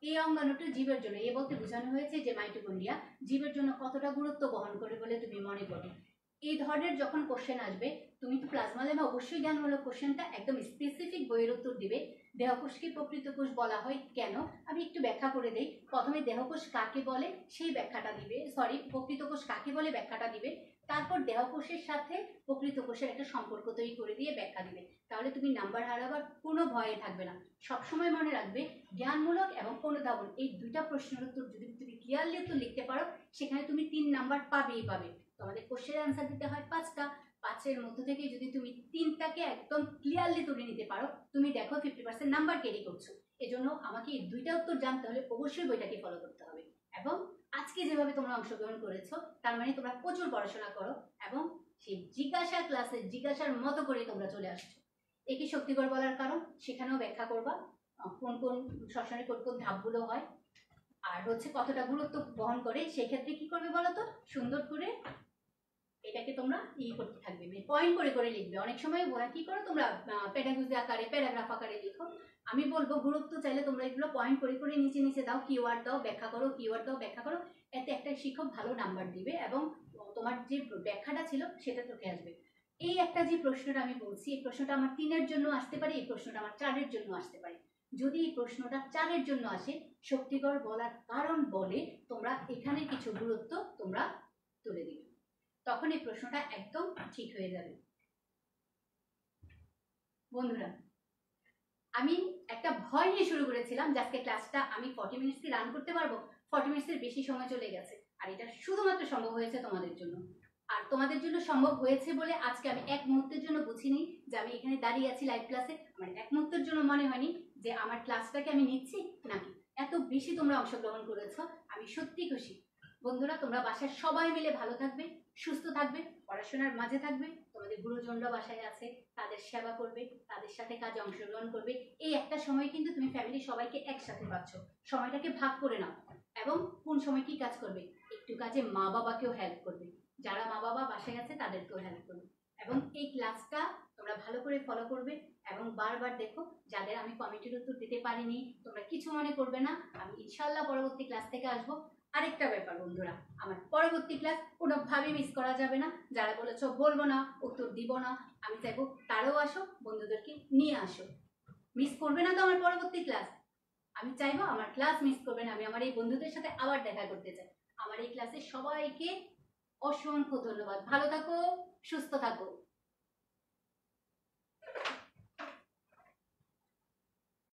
A: এই অঙ্গাণুটি জীবের জন্য, এ বলতে বোঝানো হয়েছে যে মাইটোকন্ড্রিয়া জীবের জন্য কতটা গুরুত্ব বহন করে বলে তুমি মনে করো। এই ধরনের যখন কোশ্চেন আসবে, তুমি তো প্লাজমা লেমা অবশ্যই জ্ঞানমূলক কোশ্চেনটা একদম স্পেসিফিক বইয়ের উত্তর দিবে। দেহকোষকে প্রকৃত কোষ বলা হয় কেন, আমি একটু ব্যাখ্যা করে দেই। প্রথমে দেহকোষ কাকে বলে সেই ব্যাখ্যাটা দিবে, প্রকৃত কোষ কাকে বলে ব্যাখ্যাটা দিবে। তারপর দেহকোষের সাথে প্রকৃত কোষের একটা সম্পর্ক তৈরি করে দিয়ে ব্যাখ্যা দিবে। তাহলে তুমি নাম্বার হারাবার কোনো ভয়ে থাকবে না। সবসময় মনে রাখবে, জ্ঞানমূলক এবং অনুধাবন এই দুইটা প্রশ্নের উত্তর যদি তুমি ক্লিয়ারলি উত্তর লিখতে পারো, সেখানে তুমি 3 নাম্বার পাবেই পাবে। তোমাদের কোশ্চেনের অ্যান্সার দিতে হয় 5টা। 5-এর মধ্য থেকে যদি তুমি 3টাকে একদম ক্লিয়ারলি তুলে নিতে পারো, তুমি দেখো 50% নাম্বার ক্যারি করছো। এজন্য আমাকে এই দুইটা উত্তর জানতে হলে অবশ্যই বইটাকে ফলো করতে হবে। এবং আজকে যেভাবে তোমরা অংশগ্রহণ করেছো, তার মানে তোমরা প্রচুর পড়াশোনা করো এবং সেই জিজ্ঞাসা ক্লাসে জিজ্ঞাসার মতো করে তোমরা চলে আসছো। একে শক্তিকর বলার কারণ সেখানেও ব্যাখ্যা করবা, কোন কোন শ্বসনে কোন কোন ধাপগুলো হয়, আর হচ্ছে কতটা গুরুত্ব বহন করে। সেই ক্ষেত্রে কি করবে বলো তো, সুন্দর করে এটাকে তোমরা করতে থাকবে, পয়েন্ট করে করে লিখবে। অনেক সময় ওরা কি করো, তোমরা প্যারাগ্রাফ আকারে, প্যারাগ্রাফ আকারে লিখো। আমি বলবো গুরুত্ব চাইলে তোমরা এগুলো পয়েন্ট করে করে নিচে নিচে দাও, কিওয়ার্ড দাও, ব্যাখ্যা করো, কিওয়ার্ড দাও, ব্যাখ্যা করো। এতে একটা শিক্ষক ভালো নাম্বার দিবে এবং তোমার যে ব্যাখ্যাটা ছিল সেটা চোখে আসবে। এই একটা যে প্রশ্নটা আমি বলছি, এই প্রশ্নটা আমার 3-এর জন্য আসতে পারে, এই প্রশ্নটা আমার 4-এর জন্য আসতে পারে। যদি এই প্রশ্নটা 4-এর জন্য আসে, শক্তিকর বলার কারণ বলে তোমরা এখানে কিছু গুরুত্ব তোমরা তুলে দিবে, তখন এই প্রশ্নটা একদম ঠিক হয়ে যাবে। বন্ধুরা, আমি একটা ভয় নিয়ে শুরু করেছিলাম যে আজকে ক্লাসটা আমি 40 মিনিটস রান করতে পারবো। 40 মিনিটসের বেশি সময় চলে গেছে, আর এটা শুধুমাত্র সম্ভব হয়েছে তোমাদের জন্য। আর তোমাদের জন্য সম্ভব হয়েছে বলে আজকে আমি এক মুহূর্তের জন্য বুঝিনি যে আমি এখানে দাঁড়িয়ে আছি লাইভ ক্লাসে। আমার এক মুহূর্তের জন্য মনে হয়নি যে আমার ক্লাসটাকে আমি নিচ্ছি নাকি। এত বেশি তোমরা অংশগ্রহণ করেছো, আমি সত্যি খুশি। বন্ধুরা, তোমরা বাসায় সবাই মিলে ভালো থাকবে, সুস্থ থাকবে, পড়াশোনার মাঝে থাকবে। তোমাদের গুরুজনরা বাসায় আছে, তাদের সেবা করবে, তাদের সাথে কাজে অংশগ্রহণ করবে। এই একটা সময় কিন্তু তুমি ফ্যামিলি সবাইকে একসাথে পাচ্ছ, সময়টাকে ভাগ করে নাও। এবং কোন সময় কি কাজ করবে, একটু কাজে মা বাবাকেও হেল্প করবে, যারা মা বাবা বাসায় আছে তাদেরকেও হেল্প করবে। এবং এই ক্লাসটা তোমরা ভালো করে ফলো করবে এবং বারবার দেখো। যাদের আমি কমেন্টের উত্তর দিতে পারিনি, তোমরা কিছু মনে করবে না, আমি ইনশাল্লাহ পরবর্তী ক্লাস থেকে আসবো। আরেকটা ব্যাপার বন্ধুরা, আমার পরবর্তী ক্লাস কোনোভাবেই মিস করা যাবে না। যারা বলেছো বলবো না, উত্তর দিব না, আমি চাইবো তারাও আসো, বন্ধুদেরকে নিয়ে আসো। মিস করবে না তো আমার পরবর্তী ক্লাস। আমি চাইবো আমার ক্লাস মিস করবে না, আমি আমার এই বন্ধুদের সাথে আবার দেখা করতে চাই। আমার এই ক্লাসে সবাইকে অসংখ্য ধন্যবাদ। ভালো থাকো, সুস্থ থাকো।